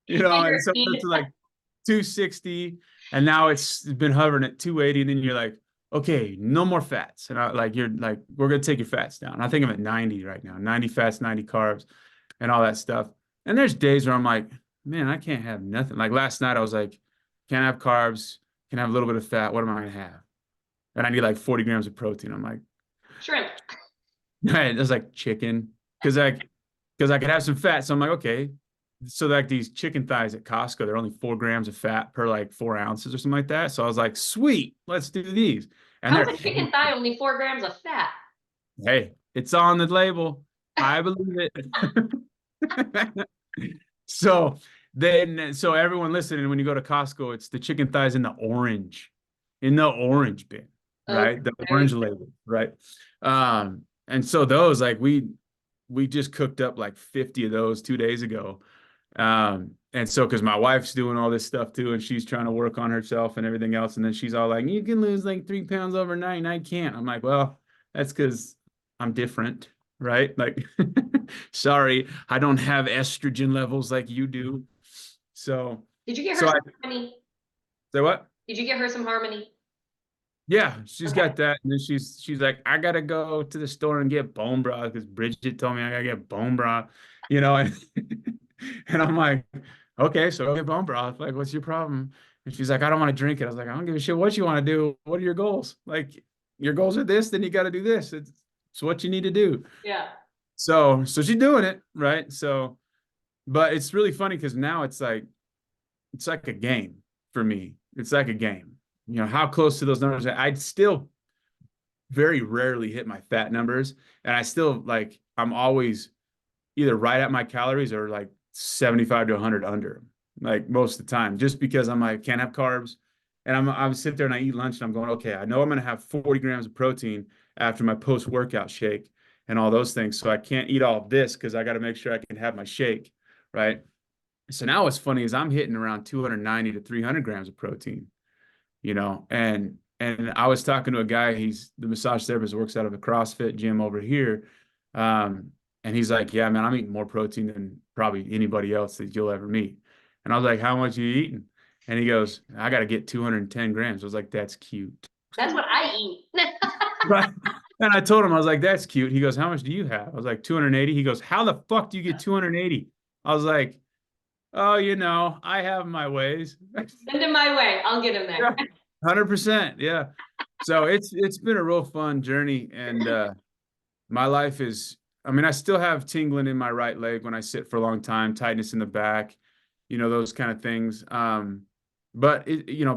Speaker 1: And
Speaker 2: And
Speaker 1: your
Speaker 2: so
Speaker 1: feed,
Speaker 2: it's like 260, and now it's been hovering at 280, and then you're like, okay, no more fats. And you're like, we're gonna take your fats down. I think I'm at 90 right now, 90 fats, 90 carbs, and all that stuff. And there's days where I'm like, man, I can't have nothing. Like last night, I was like, can't have carbs, can have a little bit of fat. What am I gonna have? And I need like 40 grams of protein. I'm like,
Speaker 1: shrimp.
Speaker 2: it was like chicken, because I could have some fat. So I'm like, okay. So like these chicken thighs at Costco, they're only 4 grams of fat per like 4 ounces or something like that. So I was like, sweet, let's do these. And
Speaker 1: How's
Speaker 2: they're
Speaker 1: a chicken thigh only 4 grams of fat?
Speaker 2: hey, it's on the label. I believe it. So everyone listening, when you go to Costco, it's the chicken thighs in the orange bin,
Speaker 1: Okay,
Speaker 2: right? The
Speaker 1: there you
Speaker 2: orange label, right? And so those, like we just cooked up like 50 of those 2 days ago. And so because my wife's doing all this stuff too, and she's trying to work on herself and everything else, and then she's all like, you can lose like 3 pounds overnight, and I can't. I'm like, well, that's because I'm different, right? Like, sorry, I don't have estrogen levels like you do. So,
Speaker 1: Did you get her
Speaker 2: so I
Speaker 1: honey?
Speaker 2: say what?
Speaker 1: Did you get her some Harmony?
Speaker 2: Yeah, she's
Speaker 1: Okay.
Speaker 2: got that. And then she's like, I gotta go to the store and get bone broth because Bridget told me I gotta get bone broth, and and I'm like, okay, so I'll get bone broth. Like, what's your problem? And she's like, I don't want to drink it. I was like, I don't give a shit what you want to do. What are your goals? Like, your goals are this, then you got to do this. It's what you need to do.
Speaker 1: Yeah.
Speaker 2: So she's doing it, right? So, but it's really funny because now it's like a game for me. It's like a game. How close to those numbers? I'd still very rarely hit my fat numbers, and I still like I'm always either right at my calories or like 75 to 100 under, like most of the time, just because I'm like can't have carbs, and I'm sit there and I eat lunch and I'm going, okay, I know I'm gonna have 40 grams of protein after my post workout shake and all those things, so I can't eat all of this because I got to make sure I can have my shake, right? So now what's funny is I'm hitting around 290 to 300 grams of protein, and I was talking to a guy, he's the massage therapist, works out of a CrossFit gym over here. And he's like, yeah, man, I'm eating more protein than probably anybody else that you'll ever meet. And I was like, how much are you eating? And he goes, I got to get 210 grams. I was like, that's cute.
Speaker 1: That's what I eat.
Speaker 2: Right. And I told him, I was like, that's cute. He goes, how much do you have? I was like, 280. He goes, how the fuck do you get 280? I was like, oh, I have my ways.
Speaker 1: Send him my way. I'll get him
Speaker 2: Yeah,
Speaker 1: there.
Speaker 2: 100%. Yeah. So it's been a real fun journey, and my life is, I mean, I still have tingling in my right leg when I sit for a long time, tightness in the back, those kind of things. But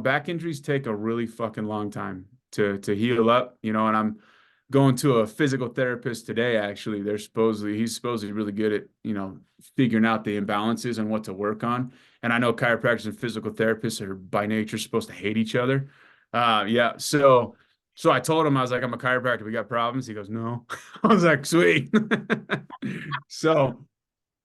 Speaker 2: back injuries take a really fucking long time to heal up, and I'm going to a physical therapist today, actually. He's supposedly really good at, figuring out the imbalances and what to work on. And I know chiropractors and physical therapists are by nature supposed to hate each other. Yeah. So I told him, I was like, I'm a chiropractor. We got problems. He goes, no. I was like, sweet. So,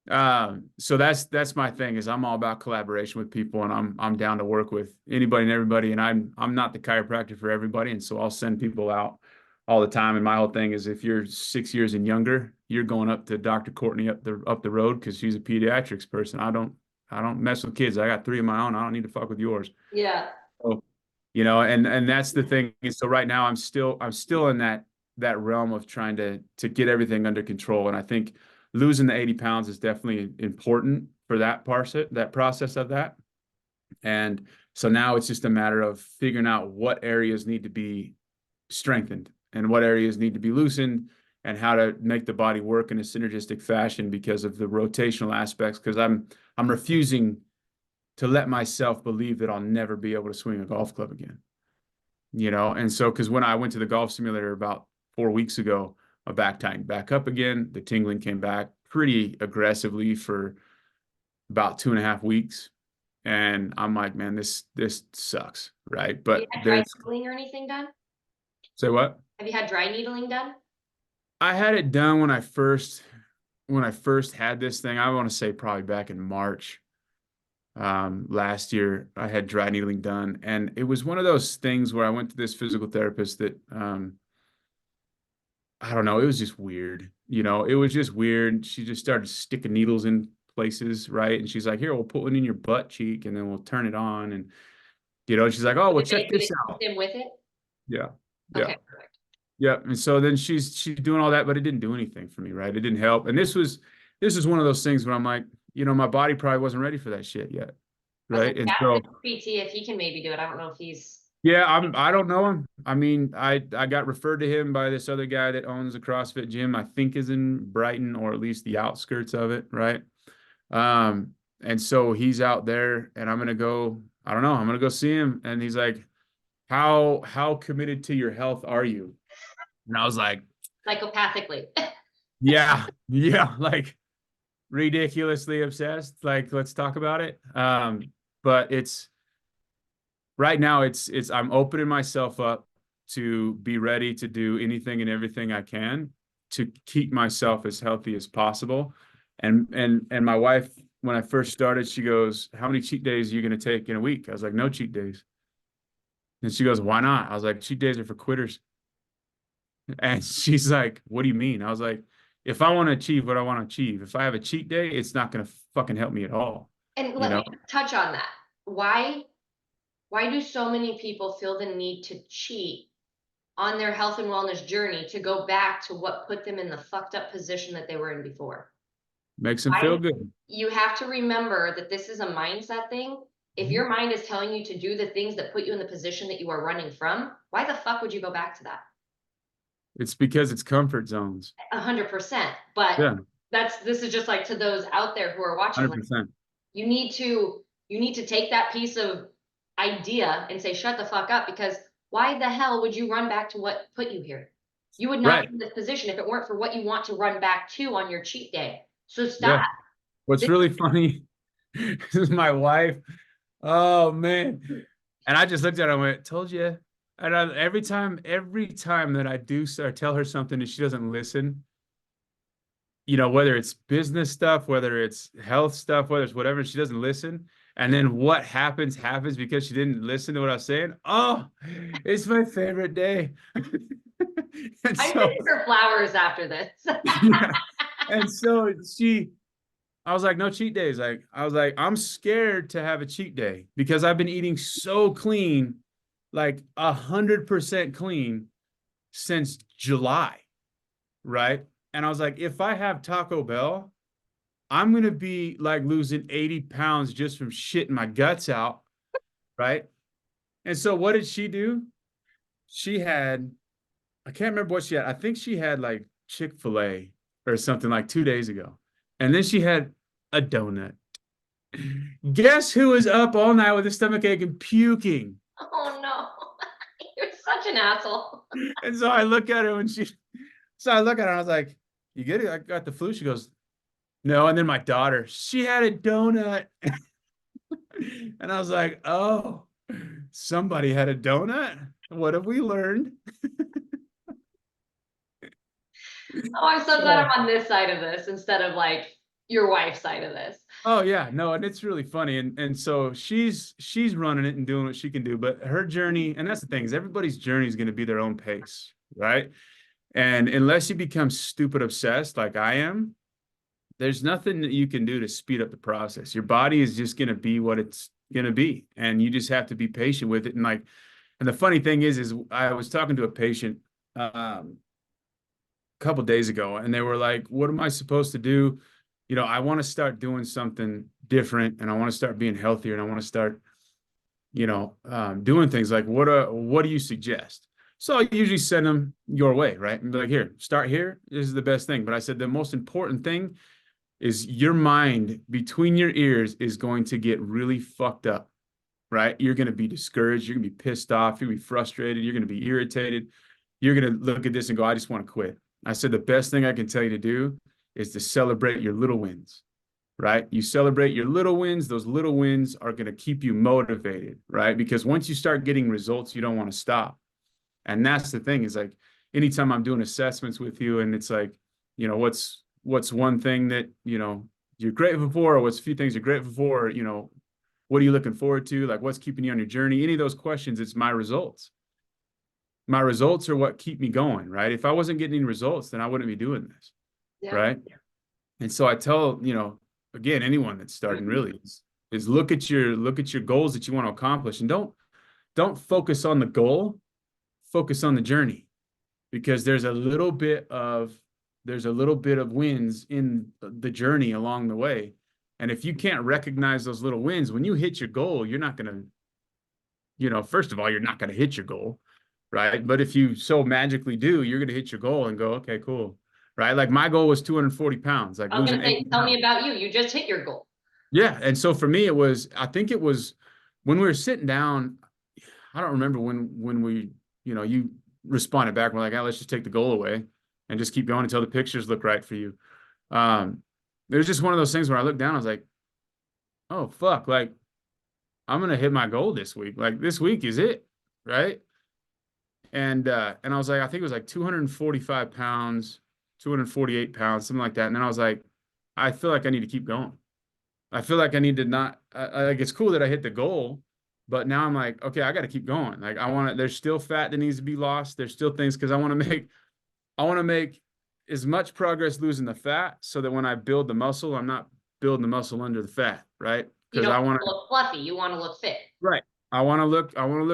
Speaker 2: so that's my thing is I'm all about collaboration with people, and I'm down to work with anybody and everybody. And I'm not the chiropractor for everybody. And so I'll send people out all the time. And my whole thing is if you're 6 years and younger, you're going up to Dr. Courtney up the road because she's a pediatrics person. I don't mess with kids. I got 3 of my own. I don't need to fuck with yours.
Speaker 1: Yeah.
Speaker 2: So, and that's the thing. So right now I'm still in that realm of trying to get everything under control. And I think losing the 80 pounds is definitely important for that process of that. And so now it's just a matter of figuring out what areas need to be strengthened and what areas need to be loosened and how to make the body work in a synergistic fashion because of the rotational aspects. Because I'm refusing to let myself believe that I'll never be able to swing a golf club again. And so because when I went to the golf simulator about 4 weeks ago, my back tightened back up again. The tingling came back pretty aggressively for about 2.5 weeks. And I'm like, man, this sucks, right?
Speaker 1: Have you
Speaker 2: But
Speaker 1: had dry
Speaker 2: there's
Speaker 1: needling or anything done?
Speaker 2: say what?
Speaker 1: Have you had dry needling done?
Speaker 2: I had it done when I first had this thing. I want to say probably back in March last year. I had dry needling done, and it was one of those things where I went to this physical therapist that I don't know, it was just weird. It was just weird. She just started sticking needles in places, right? And she's like, here, we'll put one in your butt cheek and then we'll turn it on. And she's like, oh, well,
Speaker 1: Did they
Speaker 2: check
Speaker 1: do
Speaker 2: this out.
Speaker 1: him with it?
Speaker 2: Yeah. Yeah.
Speaker 1: Okay, perfect.
Speaker 2: Yeah. And so then she's doing all that, but it didn't do anything for me, right? It didn't help. And this is one of those things where I'm like, my body probably wasn't ready for that shit yet.
Speaker 1: I was like,
Speaker 2: Right. And
Speaker 1: ask
Speaker 2: so
Speaker 1: his PT if he can maybe do it. I don't know if he's
Speaker 2: yeah, I don't know him. I mean, I got referred to him by this other guy that owns a CrossFit gym, I think is in Brighton or at least the outskirts of it, right? And so he's out there and I don't know, I'm gonna go see him. And he's like, how committed to your health are you? And I was like,
Speaker 1: psychopathically.
Speaker 2: yeah, yeah, like ridiculously obsessed. Like, let's talk about it. But it's right now I'm opening myself up to be ready to do anything and everything I can to keep myself as healthy as possible. And my wife, when I first started, she goes, how many cheat days are you going to take in a week? I was like, no cheat days. And she goes, why not? I was like, cheat days are for quitters. And she's like, what do you mean? I was like, if I want to achieve what I want to achieve, if I have a cheat day, it's not going to fucking help me at all.
Speaker 1: And
Speaker 2: You
Speaker 1: let
Speaker 2: know?
Speaker 1: me touch on that. Why Why do so many people feel the need to cheat on their health and wellness journey to go back to what put them in the fucked up position that they were in before?
Speaker 2: Makes them feel
Speaker 1: Why?
Speaker 2: good.
Speaker 1: You have to remember that this is a mindset thing. If
Speaker 2: Mhm.
Speaker 1: your mind is telling you to do the things that put you in the position that you are running from, why the fuck would you go back to that?
Speaker 2: It's because it's comfort zones.
Speaker 1: 100%. But
Speaker 2: Yeah,
Speaker 1: this is just like to those out there who are watching, like
Speaker 2: 100%.
Speaker 1: you need to take that piece of idea and say, shut the fuck up, because why the hell would you run back to what put you here? You would not
Speaker 2: Right.
Speaker 1: be in this position if it weren't for what you want to run back to on your cheat day. So
Speaker 2: Yeah.
Speaker 1: stop.
Speaker 2: What's
Speaker 1: This,
Speaker 2: really funny is my wife. Oh man. And I just looked at her and went, told you. And every time that I do start tell her something and she doesn't listen, whether it's business stuff, whether it's health stuff, whether it's whatever, she doesn't listen. And then what happens because she didn't listen to what I was saying. Oh, it's my favorite day. And
Speaker 1: I'm
Speaker 2: so,
Speaker 1: sending her flowers after this.
Speaker 2: yeah. And so I was like, no cheat days. I was like, I'm scared to have a cheat day because I've been eating so clean, like 100% clean since July, right? And I was like, if I have Taco Bell, I'm gonna be like losing 80 pounds just from shitting my guts out, right? And so what did she do? She had, I can't remember what she had. I think she had like Chick-fil-A or something like 2 days ago. And then she had a donut. Guess who was up all night with a stomach ache and puking?
Speaker 1: Oh no. You're such an asshole.
Speaker 2: And so I look at her so I look at her and I was like, you get it? I got the flu. She goes, no. And then my daughter, she had a donut. And I was like, oh, somebody had a donut. What have we learned?
Speaker 1: Oh, I'm so glad
Speaker 2: So,
Speaker 1: I'm on this side of this instead of like your wife's side of this.
Speaker 2: oh yeah, no, and it's really funny. And so she's running it and doing what she can do, but her journey, and that's the thing, is everybody's journey is going to be their own pace, right? And unless you become stupid obsessed like I am, there's nothing that you can do to speed up the process. Your body is just going to be what it's going to be. And you just have to be patient with it. And the funny thing is I was talking to a patient a couple days ago and they were like, what am I supposed to do? I want to start doing something different and I want to start being healthier and I want to start, doing things like, what do you suggest? So I usually send them your way, right? And be like, here, start here. This is the best thing. But I said, the most important thing is your mind between your ears is going to get really fucked up, right? You're going to be discouraged. You're going to be pissed off. You're going to be frustrated. You're going to be irritated. You're going to look at this and go, I just want to quit. I said, the best thing I can tell you to do is to celebrate your little wins, right? You celebrate your little wins. Those little wins are going to keep you motivated, right? Because once you start getting results, you don't want to stop. And that's the thing is like, anytime I'm doing assessments with you and it's like, what's one thing that, you're grateful for, or what's a few things you're grateful for, what are you looking forward to? Like what's keeping you on your journey? Any of those questions, it's my results. My results are what keep me going, right? If I wasn't getting any results, then I wouldn't be doing this,
Speaker 1: Yeah.
Speaker 2: right? And so I tell, again, anyone that's starting really is look at your goals that you want to accomplish and don't focus on the goal, focus on the journey because there's a little bit of wins in the journey along the way. And if you can't recognize those little wins, when you hit your goal, you're not going to, first of all, you're not going to hit your goal, right? But if you so magically do, you're going to hit your goal and go, okay, cool. Right. Like my goal was 240 pounds, like
Speaker 1: I was
Speaker 2: losing
Speaker 1: gonna say,
Speaker 2: 80
Speaker 1: tell me
Speaker 2: pounds.
Speaker 1: about you. You just hit your goal.
Speaker 2: Yeah. And so for me, I think it was when we were sitting down, I don't remember when we, you responded back. We're like, let's just take the goal away and just keep going until the pictures look right for you. It was just one of those things where I looked down, I was like, oh fuck, like I'm gonna hit my goal this week. Like this week is it, right? And I was like, I think it was like 245 pounds, 248 pounds, something like that. And then I was like, I feel like I need to keep going. I feel like I need to not like it's cool that I hit the goal, but now I'm like, okay, I got to keep going. Like there's still fat that needs to be lost. There's still things because I want to make as much progress losing the fat so that when I build the muscle, I'm not building the muscle under the fat, right?
Speaker 1: You
Speaker 2: Because
Speaker 1: don't
Speaker 2: I
Speaker 1: want
Speaker 2: want
Speaker 1: to
Speaker 2: to,
Speaker 1: look fluffy. You want to look fit.
Speaker 2: right. I want to look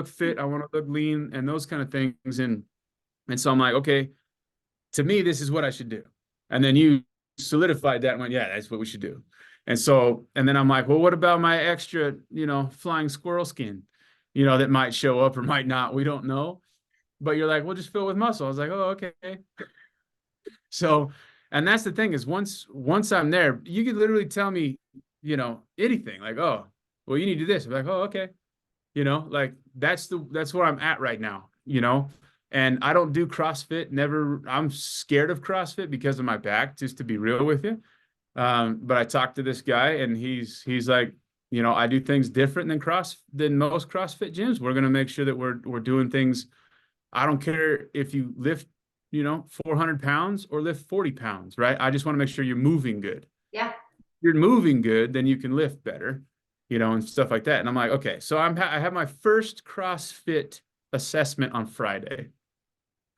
Speaker 2: fit, I want to look lean and those kind of things. And so I'm like, okay, to me, this is what I should do. And then you solidified that and went, yeah, that's what we should do. And so, and then I'm like, well, what about my extra, flying squirrel skin, that might show up or might not. We don't know. But you're like, well, just fill it with muscle. I was like, oh, okay. So, and that's the thing is once I'm there, you could literally tell me, anything like, oh, well, you need to do this. I'm like, oh, okay. Like that's where I'm at right now, and I don't do CrossFit. Never. I'm scared of CrossFit because of my back, just to be real with you. But I talked to this guy and he's like, I do things different than most CrossFit gyms. We're going to make sure that we're doing things. I don't care if you lift, 400 pounds or lift 40 pounds, right? I just want to make sure you're moving good.
Speaker 1: Yeah.
Speaker 2: If you're moving good, then you can lift better, and stuff like that. And I'm like, okay, so I have my first CrossFit assessment on Friday.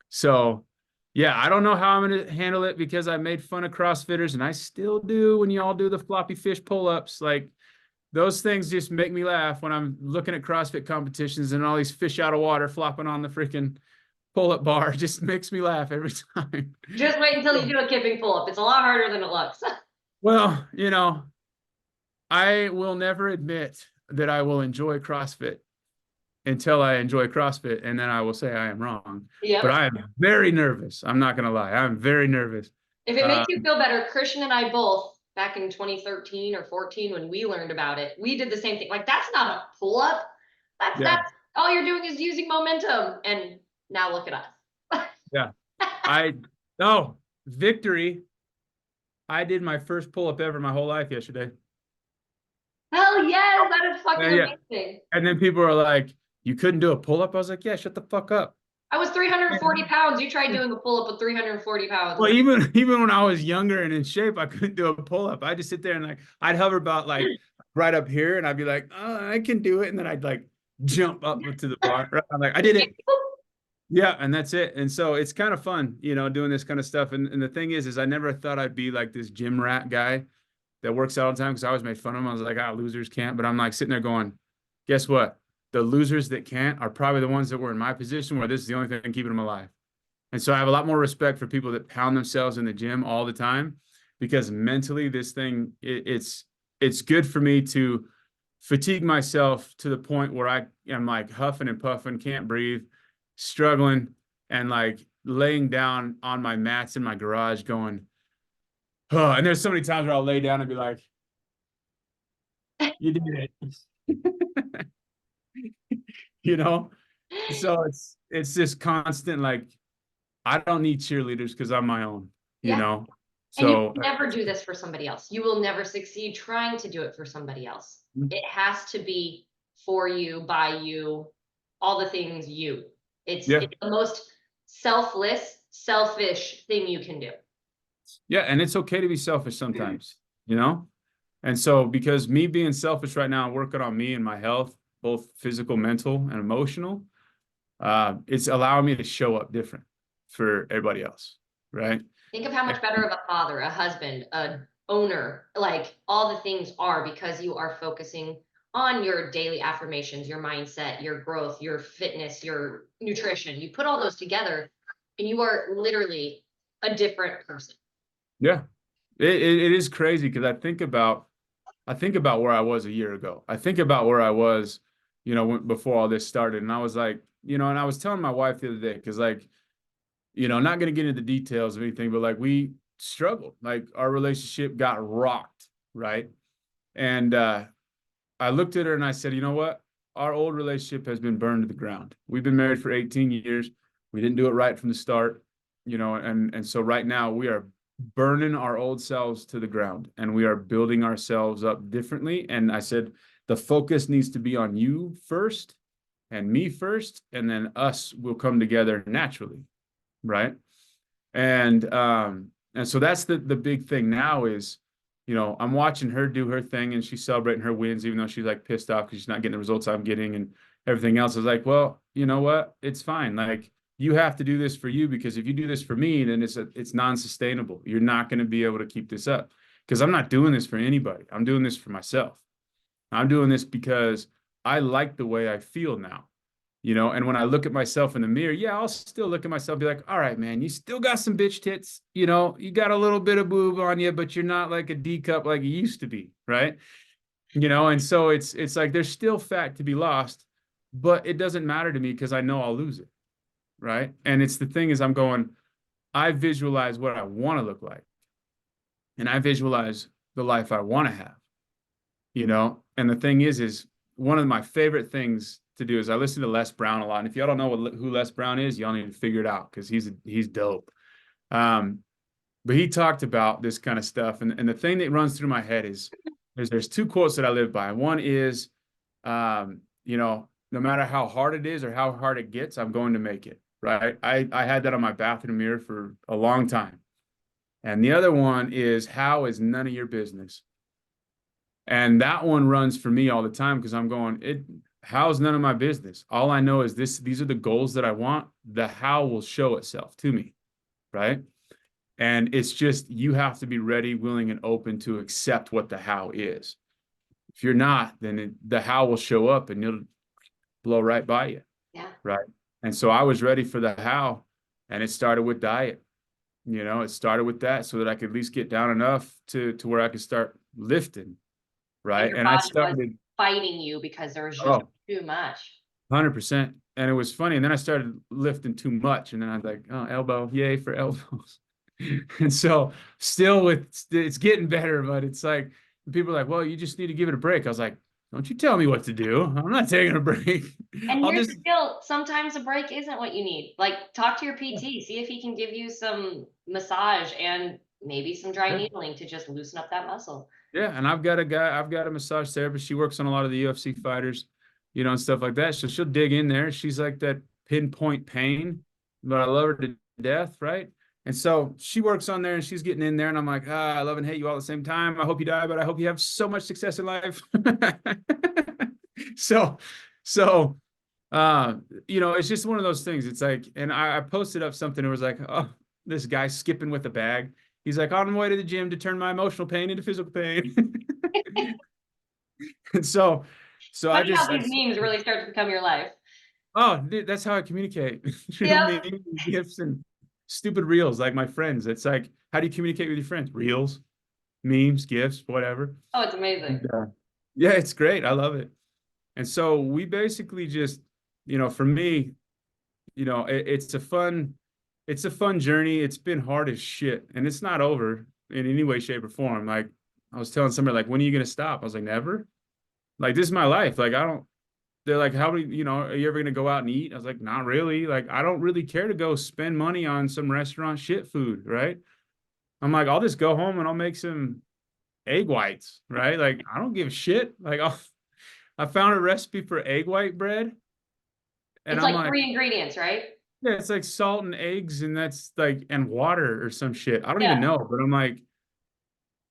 Speaker 2: So yeah, I don't know how I'm going to handle it because I made fun of CrossFitters and I still do when y'all do the floppy fish pull-ups. Like those things just make me laugh when I'm looking at CrossFit competitions and all these fish out of water flopping on the freaking pull-up bar. It just makes me laugh every time.
Speaker 1: Just wait until you do a kipping pull-up. It's a lot harder than it looks.
Speaker 2: Well, I will never admit that I will enjoy CrossFit until I enjoy CrossFit, and then I will say I am wrong.
Speaker 1: Yep.
Speaker 2: But I am very nervous. I'm not going to lie. I'm very nervous.
Speaker 1: If it makes you feel better, Christian and I both, back in 2013 or 14, when we learned about it, we did the same thing. Like, that's not a pull-up. That's all you're doing is using momentum. And now look at us.
Speaker 2: Yeah. Victory. I did my first pull-up ever my whole life yesterday.
Speaker 1: Hell yes, that is fucking amazing.
Speaker 2: And then people are like, you couldn't do a pull-up? I was like, yeah, shut the fuck up.
Speaker 1: I was 340 pounds. You tried doing a pull-up with 340 pounds.
Speaker 2: Well, even when I was younger and in shape, I couldn't do a pull-up. I just sit there and like, I'd hover about like right up here and I'd be like, oh, I can do it. And then I'd like jump up to the bar. I'm like, I did it. Yeah, and that's it. And so it's kind of fun, doing this kind of stuff. And the thing is I never thought I'd be like this gym rat guy that works out all the time because I always made fun of him. I was like, losers can't. But I'm like sitting there going, guess what? The losers that can't are probably the ones that were in my position where this is the only thing keeping them alive. And so I have a lot more respect for people that pound themselves in the gym all the time because mentally this thing, it's good for me to fatigue myself to the point where I am like huffing and puffing, can't breathe, struggling, and like laying down on my mats in my garage going, oh, and there's so many times where I'll lay down and be like, you did it. So it's this constant, like, I don't need cheerleaders because I'm my own, So
Speaker 1: and you can never do this for somebody else. You will never succeed trying to do it for somebody else. It has to be for you, by you, all the things you. It's the most selfish thing you can do.
Speaker 2: Yeah, and it's okay to be selfish sometimes, And so because me being selfish right now, working on me and my health, both physical, mental, and emotional, it's allowing me to show up different for everybody else, right?
Speaker 1: Think of how much better of a father, a husband, an owner, like all the things are because you are focusing on your daily affirmations, your mindset, your growth, your fitness, your nutrition. You put all those together and you are literally a different person.
Speaker 2: Yeah, it is crazy because I think about where I was a year ago. I think about where I was, before all this started. And I was like, and I was telling my wife the other day, because like, not going to get into the details of anything, but like we struggled, like our relationship got rocked. Right. And I looked at her and I said, you know what? Our old relationship has been burned to the ground. We've been married for 18 years. We didn't do it right from the start, and so right now we are burning our old selves to the ground and we are building ourselves up differently. And I said, the focus needs to be on you first and me first, and then us will come together naturally. Right. And so that's the big thing now is, I'm watching her do her thing and she's celebrating her wins, even though she's like pissed off because she's not getting the results I'm getting and everything else. I was like, well, you know what? It's fine. Like, you have to do this for you, because if you do this for me, then it's non-sustainable. You're not going to be able to keep this up, because I'm not doing this for anybody. I'm doing this for myself. I'm doing this because I like the way I feel now, you know? And when I look at myself in the mirror, yeah, I'll still look at myself and be like, all right, man, you still got some bitch tits, you know, you got a little bit of boob on you, but you're not like a D cup like you used to be, right? You know, and so it's like there's still fat to be lost, but it doesn't matter to me because I know I'll lose it, right? And it's the thing is I'm going, I visualize what I want to look like, and I visualize the life I want to have, you know? And the thing is one of my favorite things to do is I listen to Les Brown a lot. And if y'all don't know who Les Brown is, y'all need to figure it out because he's dope. Um, but he talked about this kind of stuff. And the thing that runs through my head is there's two quotes that I live by. One is, you know, no matter how hard it is or how hard it gets, I'm going to make it. Right. I had that on my bathroom mirror for a long time. And the other one is, how is none of your business? And that one runs for me all the time because I'm going, how's none of my business? All I know is these are the goals that I want. The how will show itself to me. Right. And it's just, you have to be ready, willing, and open to accept what the how is. If you're not, then the how will show up and you'll blow right by you.
Speaker 1: Yeah.
Speaker 2: Right. And so I was ready for the how, and it started with diet. You know, it started with that so that I could at least get down enough to where I could start lifting.
Speaker 1: And
Speaker 2: Right.
Speaker 1: your
Speaker 2: And I
Speaker 1: body was
Speaker 2: started,
Speaker 1: fighting you because there was just
Speaker 2: oh,
Speaker 1: too much.
Speaker 2: 100%. And it was funny. And then I started lifting too much. And then I was like, oh, elbow, yay for elbows. And so still it's getting better, but it's like people are like, well, you just need to give it a break. I was like, don't you tell me what to do. I'm not taking a break.
Speaker 1: And
Speaker 2: I'll
Speaker 1: here's the
Speaker 2: just,
Speaker 1: deal, sometimes a break isn't what you need. Like, talk to your PT, see if he can give you some massage and maybe some dry
Speaker 2: yeah.
Speaker 1: needling to just loosen up that muscle.
Speaker 2: Yeah. And I've got a massage therapist. She works on a lot of the UFC fighters, you know, and stuff like that. So she'll dig in there. She's like that pinpoint pain, but I love her to death. Right. And so she works on there and she's getting in there. And I'm like, I love and hate you all at the same time. I hope you die, but I hope you have so much success in life. so, so, uh, you know, it's just one of those things. It's like, and I posted up something. It was like, oh, this guy skipping with a bag. He's like, on my way to the gym to turn my emotional pain into physical pain. And so
Speaker 1: Funny how these memes really start to become your life.
Speaker 2: oh, dude, that's how I communicate through
Speaker 1: Yep.
Speaker 2: memes, gifts, and stupid reels. Like my friends, it's like, how do you communicate with your friends? Reels, memes, gifts, whatever.
Speaker 1: Oh, it's amazing.
Speaker 2: And, yeah, it's great. I love it. And so we basically just, you know, for me, you know, it's a fun journey. It's been hard as shit, and it's not over in any way, shape, or form. Like I was telling somebody, like, when are you gonna stop? I was like, never. Like this is my life. Like I don't. They're like, how many, you know, are you ever gonna go out and eat? I was like, not really. Like I don't really care to go spend money on some restaurant shit food, right? I'm like, I'll just go home and I'll make some egg whites, right? Like I don't give a shit. I found a recipe for egg white bread, and
Speaker 1: It's
Speaker 2: I'm
Speaker 1: like
Speaker 2: like,
Speaker 1: 3 ingredients, right?
Speaker 2: yeah, it's like salt and eggs, and that's like and water or some shit. I don't even
Speaker 1: Yeah.
Speaker 2: know, but I'm like,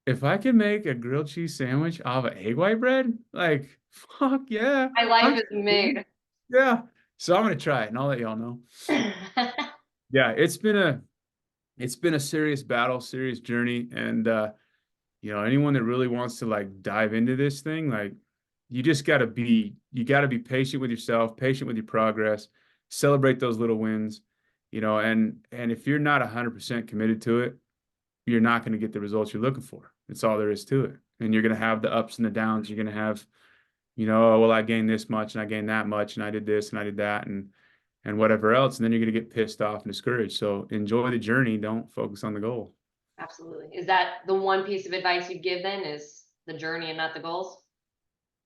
Speaker 2: if I can make a grilled cheese sandwich off of egg white bread, like fuck yeah,
Speaker 1: My life
Speaker 2: I'm
Speaker 1: is made.
Speaker 2: yeah. So I'm gonna try it, and I'll let y'all know. Yeah, it's been a serious battle, serious journey, and you know, anyone that really wants to like dive into this thing, like you got to be patient with yourself, patient with your progress, celebrate those little wins, you know, and if you're not 100% committed to it, you're not going to get the results you're looking for. It's all there is to it. And you're going to have the ups and the downs. You're going to have, you know, oh, well, I gained this much and I gained that much and I did this and I did that and whatever else. And then you're going to get pissed off and discouraged. So enjoy the journey. Don't focus on the goal.
Speaker 1: Absolutely. Is that the one piece of advice you'd give then, is the journey and not the goals?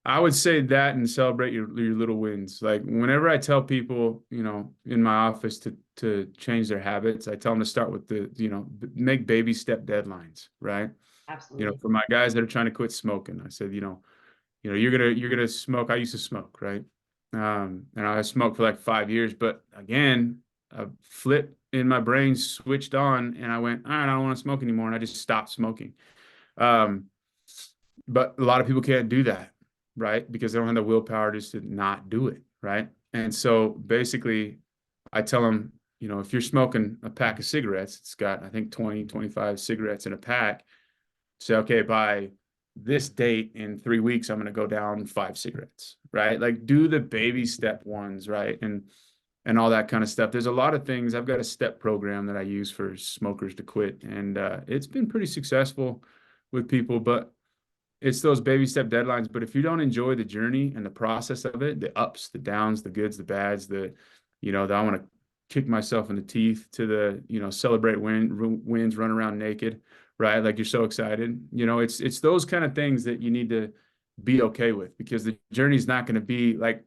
Speaker 2: I would say that and celebrate your little wins. Like whenever I tell people, you know, in my office to change their habits, I tell them to start with you know, make baby step deadlines, right? You know,
Speaker 1: Absolutely.
Speaker 2: for my guys that are trying to quit smoking, I said, you know, you're gonna smoke. I used to smoke, right? And I smoked for like 5 years, but again, a flip in my brain switched on, and I went, all right, I don't want to smoke anymore, and I just stopped smoking. Um, but a lot of people can't do that, right? Because they don't have the willpower just to not do it, right? And so basically, I tell them, you know, if you're smoking a pack of cigarettes, it's got, I think, 20, 25 cigarettes in a pack. Say, okay, by this date in 3 weeks, I'm going to go down 5 cigarettes, right? Like do the baby step ones, right? And all that kind of stuff. There's a lot of things. I've got a step program that I use for smokers to quit, and it's been pretty successful with people, but it's those baby step deadlines. But if you don't enjoy the journey and the process of it, the ups, the downs, the goods, the bads, I want to kick myself in the teeth to celebrate wins, run around naked, right? Like you're so excited. It's those kind of things that you need to be okay with, because the journey's not going to be like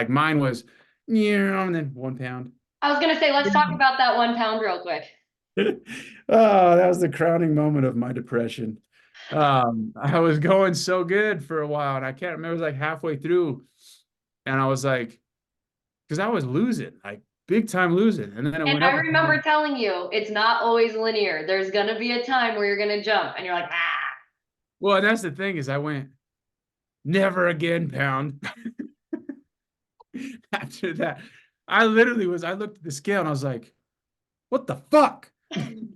Speaker 2: mine was, and then 1 pound.
Speaker 1: I was gonna say, let's talk about that 1 pound real quick.
Speaker 2: Oh, that was the crowning moment of my depression. I was going so good for a while, and I can't remember, it was like halfway through, and I was like, because I was losing, like big time losing, and then it
Speaker 1: And
Speaker 2: went
Speaker 1: I
Speaker 2: up.
Speaker 1: remember telling you, it's not always linear. There's gonna be a time where you're gonna jump, and you're like, ah.
Speaker 2: Well, and that's the thing is I went, never again, pound. After that, I looked at the scale and I was like, what the fuck?
Speaker 1: And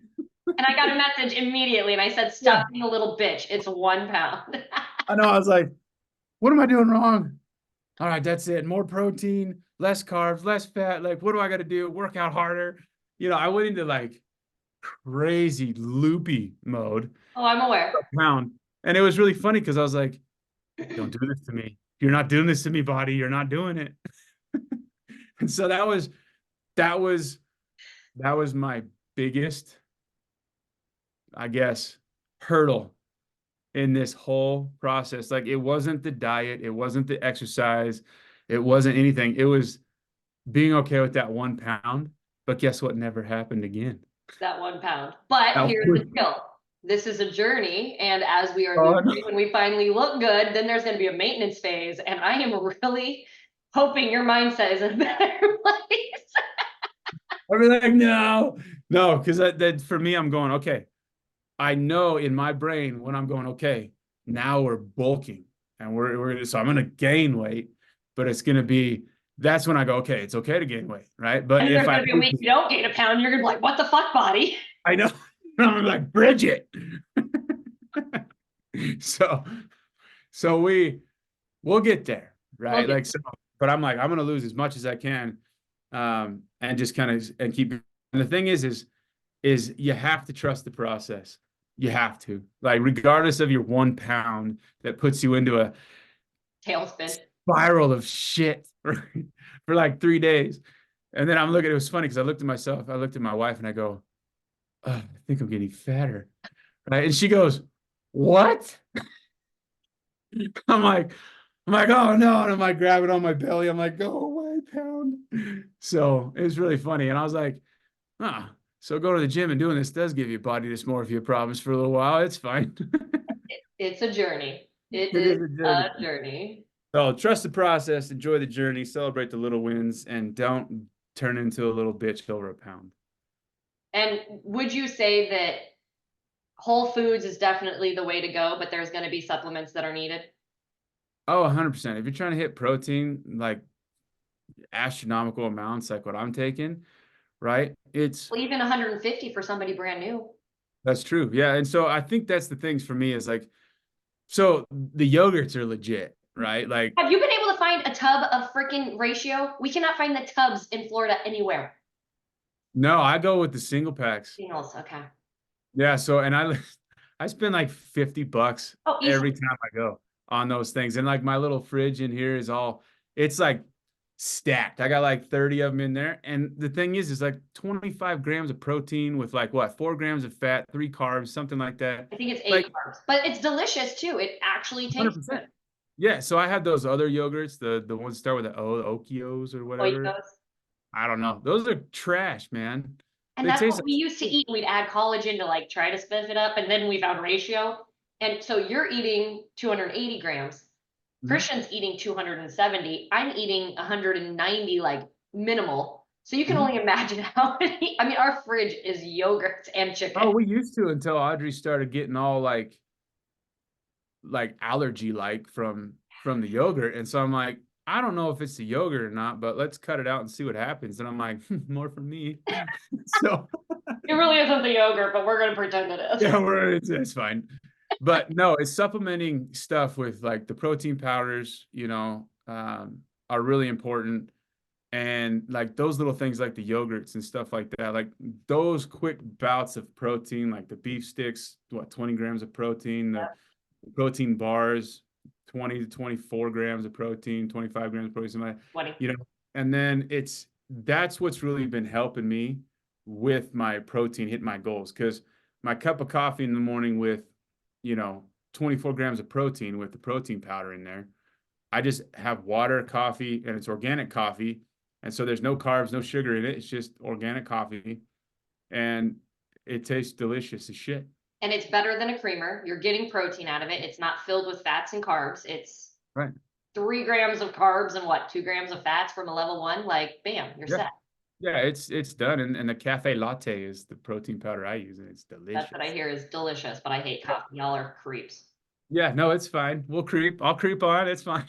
Speaker 1: I got a message immediately, and I said,
Speaker 2: Yeah,
Speaker 1: stop being a little bitch. It's 1 pound.
Speaker 2: I know. I was like, what am I doing wrong? All right, that's it. More protein, less carbs, less fat. Like, what do I got to do? Work out harder. I went into like crazy loopy mode.
Speaker 1: Oh, I'm aware.
Speaker 2: Pound. And it was really funny because I was like, don't do this to me. You're not doing this to me, body. You're not doing it. And so that was my biggest, I guess, hurdle in this whole process. Like it wasn't the diet, it wasn't the exercise, it wasn't anything. It was being okay with that 1 pound. But guess what? Never happened again.
Speaker 1: That 1 pound. But
Speaker 2: That
Speaker 1: here's
Speaker 2: was-
Speaker 1: the deal. This is a journey, and as we are
Speaker 2: Oh,
Speaker 1: losing, when we finally look good, then there's going to be a maintenance phase, and I am really hoping your mindset is in a better place.
Speaker 2: I'd be like, no, because that for me, I'm going, okay. I know in my brain when I'm going, okay, now we're bulking and so I'm gonna gain weight, but that's when I go, okay, it's okay to gain weight, right? But
Speaker 1: And
Speaker 2: if
Speaker 1: there's
Speaker 2: I
Speaker 1: going to be a week you don't gain a pound, you're going to be like, what the fuck, body?
Speaker 2: I know, I'm like Bridget. So we'll get there, right?
Speaker 1: Well,
Speaker 2: Like so, but I'm like, I'm gonna lose as much as I can, and just kind of and keep. And the thing is you have to trust the process. You have to, like, regardless of your 1 pound that puts you into a
Speaker 1: tailspin.
Speaker 2: spiral of shit for like 3 days. And then it was funny because I looked at my wife and I go, oh, I think I'm getting fatter. Right. And she goes, what? I'm like, oh no. And I'm like grabbing on my belly. I'm like, go away, pound. So it was really funny. And I was like, so going to the gym and doing this does give you body dysmorphia problems for a little while. It's fine.
Speaker 1: It's a journey. It
Speaker 2: It
Speaker 1: is
Speaker 2: is a journey.
Speaker 1: a journey.
Speaker 2: So trust the process, enjoy the journey, celebrate the little wins, and don't turn into a little bitch over a pound.
Speaker 1: And would you say that Whole Foods is definitely the way to go, but there's going to be supplements that are needed?
Speaker 2: Oh, 100%. If you're trying to hit protein, like astronomical amounts, like what I'm taking, right?
Speaker 1: Well, even 150 for somebody brand new.
Speaker 2: That's true. Yeah. And so I think that's the things for me is like, so the yogurts are legit, right? Like,
Speaker 1: Have you been able to find a tub of freaking ratio? We cannot find the tubs in Florida anywhere.
Speaker 2: no, I go with the single packs.
Speaker 1: Singles, okay.
Speaker 2: Yeah. So, and I spend like $50
Speaker 1: Oh,
Speaker 2: every
Speaker 1: easily.
Speaker 2: time I go on those things. And like my little fridge in here it's like stacked. I got like 30 of them in there. And the thing is like 25 grams of protein with like what, 4 grams of fat, 3 carbs, something like that.
Speaker 1: I think it's 8
Speaker 2: Like
Speaker 1: carbs, but it's delicious too. It actually tastes
Speaker 2: 100%.
Speaker 1: good.
Speaker 2: Yeah. So I have those other yogurts, the ones that start with the Okios or whatever.
Speaker 1: Oikos.
Speaker 2: I don't know. Those are trash, man.
Speaker 1: And
Speaker 2: They
Speaker 1: that's
Speaker 2: taste
Speaker 1: what we used to eat. We'd add collagen to like try to spiff it up. And then we found ratio. And so you're eating 280 grams. Christian's eating 270. I'm eating 190, like minimal. So you can only imagine how many. I mean, our fridge is yogurts and chicken.
Speaker 2: Oh, we used to until Audrey started getting all like allergy from the yogurt. And so I'm like, I don't know if it's the yogurt or not, but let's cut it out and see what happens. And I'm like, more for me. So
Speaker 1: It really isn't the yogurt, but we're going to pretend it is.
Speaker 2: yeah, it's fine. But no, it's supplementing stuff with like the protein powders, are really important. And like those little things like the yogurts and stuff like that, like those quick bouts of protein, like the beef sticks, 20 grams of protein, the protein bars, 20 to 24 grams of protein, 25 grams of protein, something like that,
Speaker 1: 20.
Speaker 2: and then that's what's really been helping me with my protein, hit my goals. Because my cup of coffee in the morning with, 24 grams of protein with the protein powder in there, I just have water, coffee, and it's organic coffee. And so there's no carbs, no sugar in it. It's just organic coffee. And it tastes delicious as shit.
Speaker 1: And it's better than a creamer. You're getting protein out of it. It's not filled with fats and carbs. It's
Speaker 2: Right.
Speaker 1: 3 grams of carbs and 2 grams of fats from a level 1. Like, bam, you're
Speaker 2: Yeah.
Speaker 1: set.
Speaker 2: Yeah, it's done. And the cafe latte is the protein powder I use, and it's delicious.
Speaker 1: That's what I hear is delicious, but I hate coffee. Y'all are creeps.
Speaker 2: Yeah, no, it's fine. We'll creep. I'll creep on. It's fine.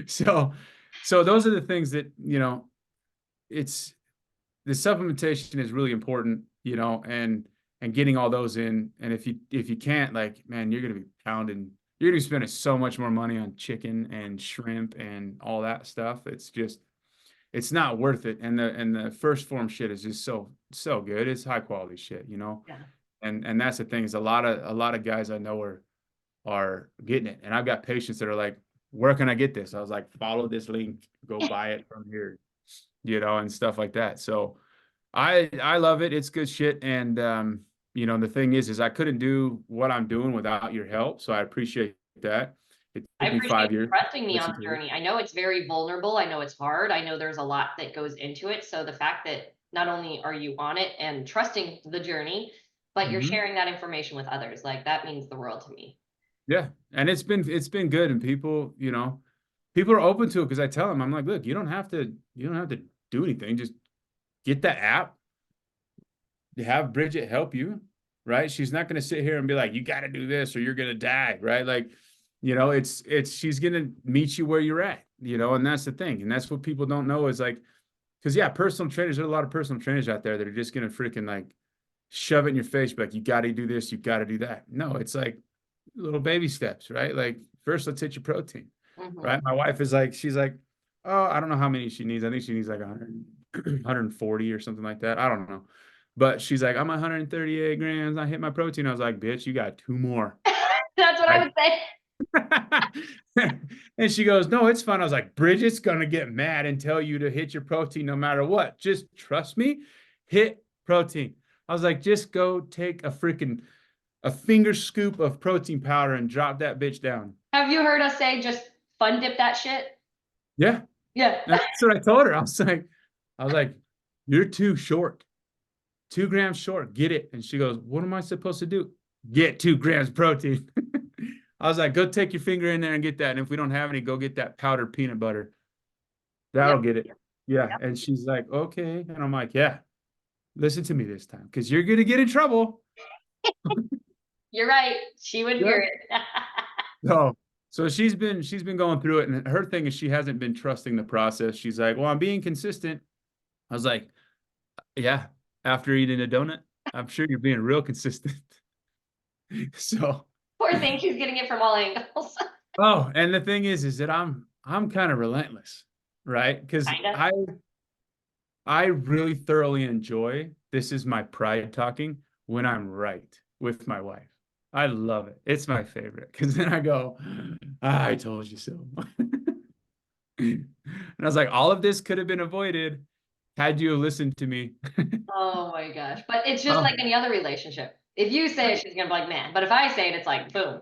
Speaker 2: So those are the things that, it's the supplementation is really important, and getting all those in. And if you can't, like, man, you're gonna be pounding, you're gonna be spending so much more money on chicken and shrimp and all that stuff. It's not worth it. And the first form shit is just so good. It's high quality shit,
Speaker 1: Yeah.
Speaker 2: And that's the thing, is a lot of guys I know are getting it. And I've got patients that are like, where can I get this? I was like, follow this link, go buy it from here, and stuff like that. So I love it. It's good shit. And the thing is I couldn't do what I'm doing without your help. So I appreciate that. It
Speaker 1: I
Speaker 2: took me
Speaker 1: appreciate
Speaker 2: 5
Speaker 1: you
Speaker 2: years.
Speaker 1: trusting me on
Speaker 2: Listen
Speaker 1: the
Speaker 2: to it.
Speaker 1: journey. I know it's very vulnerable. I know it's hard. I know there's a lot that goes into it. So the fact that not only are you on it and trusting the journey, but you're
Speaker 2: Mhm.
Speaker 1: sharing that information with others, like that means the world to me.
Speaker 2: Yeah. And it's been good. And people are open to it, because I tell them, I'm like, look, you don't have to do anything. Just get the app, have Bridget help you, right? She's not going to sit here and be like, you got to do this or you're going to die, right? Like, she's going to meet you where you're at, and that's the thing. And that's what people don't know is like, because yeah, personal trainers, there's a lot of personal trainers out there that are just going to freaking like shove it in your face, be like, you got to do this, you got to do that. No, it's like little baby steps, right? Like, first, let's hit your protein, right? My wife is like, she's like, oh, I don't know how many she needs. I think she needs like 100, 140 or something like that. I don't know. But she's like, I'm 138 grams. I hit my protein. I was like, bitch, you got 2 more.
Speaker 1: That's what I would say.
Speaker 2: And she goes, no, it's fine. I was like, Bridget's going to get mad and tell you to hit your protein no matter what. Just trust me. Hit protein. I was like, just go take a finger scoop of protein powder and drop that bitch down.
Speaker 1: Have you heard us say just fun dip that shit?
Speaker 2: Yeah.
Speaker 1: Yeah.
Speaker 2: And that's what I told her. I was like, you're too short. 2 grams short. Get it. And she goes, what am I supposed to do? Get 2 grams protein. I was like, go take your finger in there and get that. And if we don't have any, go get that powdered peanut butter. That'll get it. Yeah.
Speaker 1: Yep.
Speaker 2: And she's like, okay. And I'm like, yeah, listen to me this time, because you're going to get in trouble.
Speaker 1: You're right. She would hear it.
Speaker 2: So she's been going through it. And her thing is, she hasn't been trusting the process. She's like, well, I'm being consistent. I was like, yeah, after eating a donut, I'm sure you're being real consistent. So,
Speaker 1: Poor thing, she's getting it from all angles.
Speaker 2: oh, and the thing is that I'm kind of relentless, right? Because
Speaker 1: Kinda.
Speaker 2: I really thoroughly enjoy, this is my pride talking, when I'm right with my wife. I love it. It's my favorite, because then I go, I told you so. And I was like, all of this could have been avoided had you listened to me.
Speaker 1: Oh my gosh. But it's just like any other relationship. If you say it, she's gonna be like, man. But if I say it, it's like boom.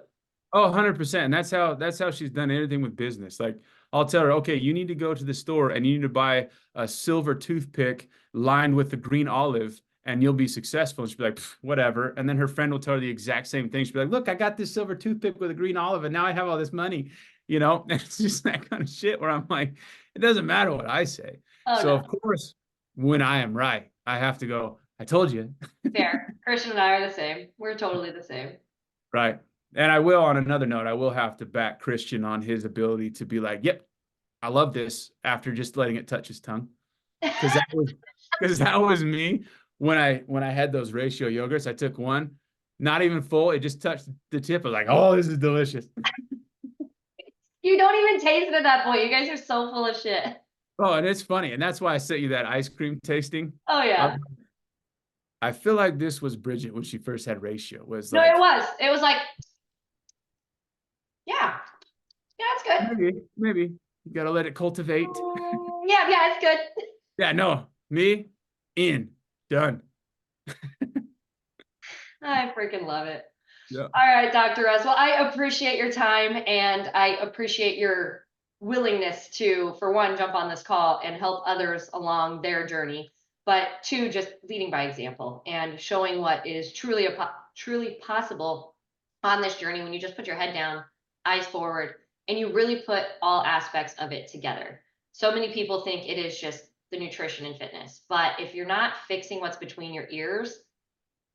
Speaker 2: Oh, 100%. And that's how she's done anything with business. Like, I'll tell her, okay, you need to go to the store and you need to buy a silver toothpick lined with the green olive, and you'll be successful. And she'll be like, whatever. And then her friend will tell her the exact same thing. She'll be like, look, I got this silver toothpick with a green olive, and now I have all this money, And it's just that kind of shit where I'm like, it doesn't matter what I say.
Speaker 1: Oh,
Speaker 2: So
Speaker 1: no.
Speaker 2: of course, when I am right, I have to go, I told you.
Speaker 1: Fair. Christian and I are the same. We're totally the same.
Speaker 2: Right. And I will, on another note, I will have to back Christian on his ability to be like, yep, I love this, after just letting it touch his tongue. Because that was me when I had those ratio yogurts. I took one not even full. It just touched the tip. I was like, oh, this is delicious.
Speaker 1: You don't even taste it at that point. You guys are so full of shit.
Speaker 2: Oh, and it's funny. And that's why I sent you that ice cream tasting.
Speaker 1: Oh yeah.
Speaker 2: I feel like this was Bridget when she first had ratio. Was
Speaker 1: No, it
Speaker 2: like,
Speaker 1: was. It was like, yeah, yeah, it's good.
Speaker 2: maybe you gotta let it cultivate.
Speaker 1: Yeah, yeah, it's good.
Speaker 2: Yeah, no, me in done.
Speaker 1: I freaking love it.
Speaker 2: Yeah.
Speaker 1: All right, Dr. Russ. Well, I appreciate your time and I appreciate your willingness to, for one, jump on this call and help others along their journey, but two, just leading by example and showing what is truly possible on this journey when you just put your head down, eyes forward, and you really put all aspects of it together. So many people think it is just the nutrition and fitness, but if you're not fixing what's between your ears,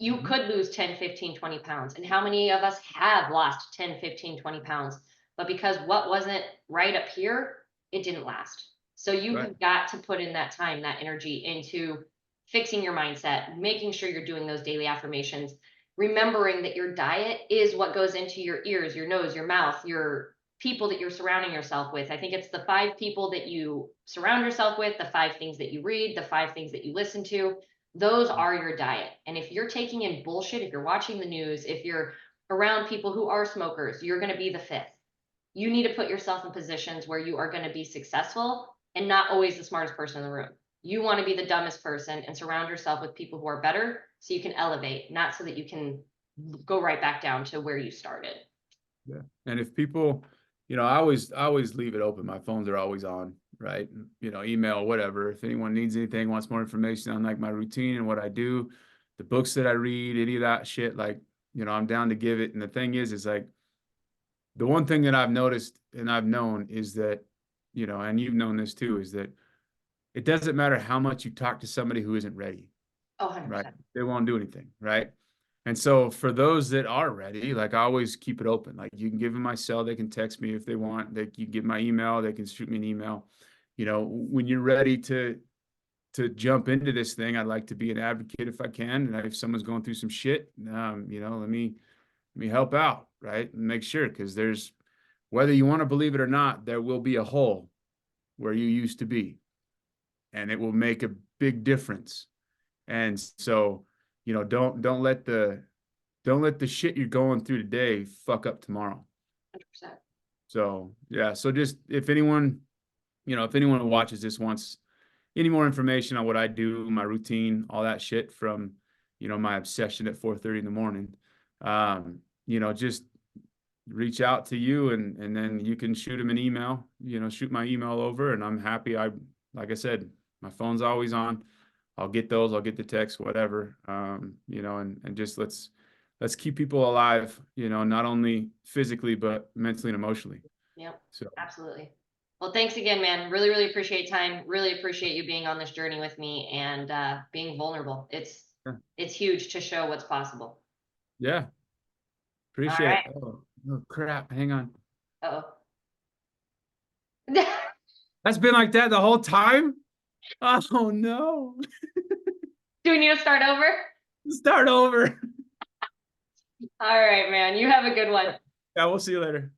Speaker 1: you could lose 10, 15, 20 pounds. And how many of us have lost 10, 15, 20 pounds? But because what wasn't right up here, it didn't last. So you
Speaker 2: Right.
Speaker 1: have got to put in that time, that energy into fixing your mindset, making sure you're doing those daily affirmations, remembering that your diet is what goes into your ears, your nose, your mouth, your people that you're surrounding yourself with. I think it's the 5 people that you surround yourself with, the 5 things that you read, the 5 things that you listen to. Those are your diet. And if you're taking in bullshit, if you're watching the news, if you're around people who are smokers, you're going to be the 5th. You need to put yourself in positions where you are going to be successful and not always the smartest person in the room. You want to be the dumbest person and surround yourself with people who are better so you can elevate, not so that you can go right back down to where you started.
Speaker 2: Yeah. And if people, I always leave it open. My phones are always on, right? Email, whatever. If anyone needs anything, wants more information on like my routine and what I do, the books that I read, any of that shit, like, I'm down to give it. And the thing is like the one thing that I've noticed and I've known is that, and you've known this too, is that it doesn't matter how much you talk to somebody who isn't ready,
Speaker 1: Oh,
Speaker 2: right?
Speaker 1: 100%.
Speaker 2: They won't do anything, right? And so for those that are ready, like I always keep it open. Like you can give them my cell, they can text me if they want. You can give my email, they can shoot me an email. When you're ready to jump into this thing, I'd like to be an advocate if I can. And if someone's going through some shit, let me help out, right? And make sure, because whether you want to believe it or not, there will be a hole where you used to be, and it will make a big difference. And so, don't let the shit you're going through today fuck up tomorrow.
Speaker 1: 100%.
Speaker 2: So yeah, so just if anyone watches this wants any more information on what I do, my routine, all that shit from, my obsession at 4:30 in the morning, just reach out to you and then you can shoot them an email, shoot my email over and I'm happy. Like I said, my phone's always on. I'll get those, I'll get the text, whatever. And just let's keep people alive, not only physically, but mentally and emotionally.
Speaker 1: Yep,
Speaker 2: So
Speaker 1: absolutely. Well, thanks again, man. Really, really appreciate time. Really appreciate you being on this journey with me and being vulnerable.
Speaker 2: yeah,
Speaker 1: It's huge to show what's possible.
Speaker 2: yeah,
Speaker 1: All
Speaker 2: appreciate
Speaker 1: right.
Speaker 2: it. Oh crap, hang on.
Speaker 1: Uh-oh.
Speaker 2: That's been like that the whole time? Oh no.
Speaker 1: Do we need to start over?
Speaker 2: Start over.
Speaker 1: All right, man. You have a good one.
Speaker 2: Yeah, we'll see you later.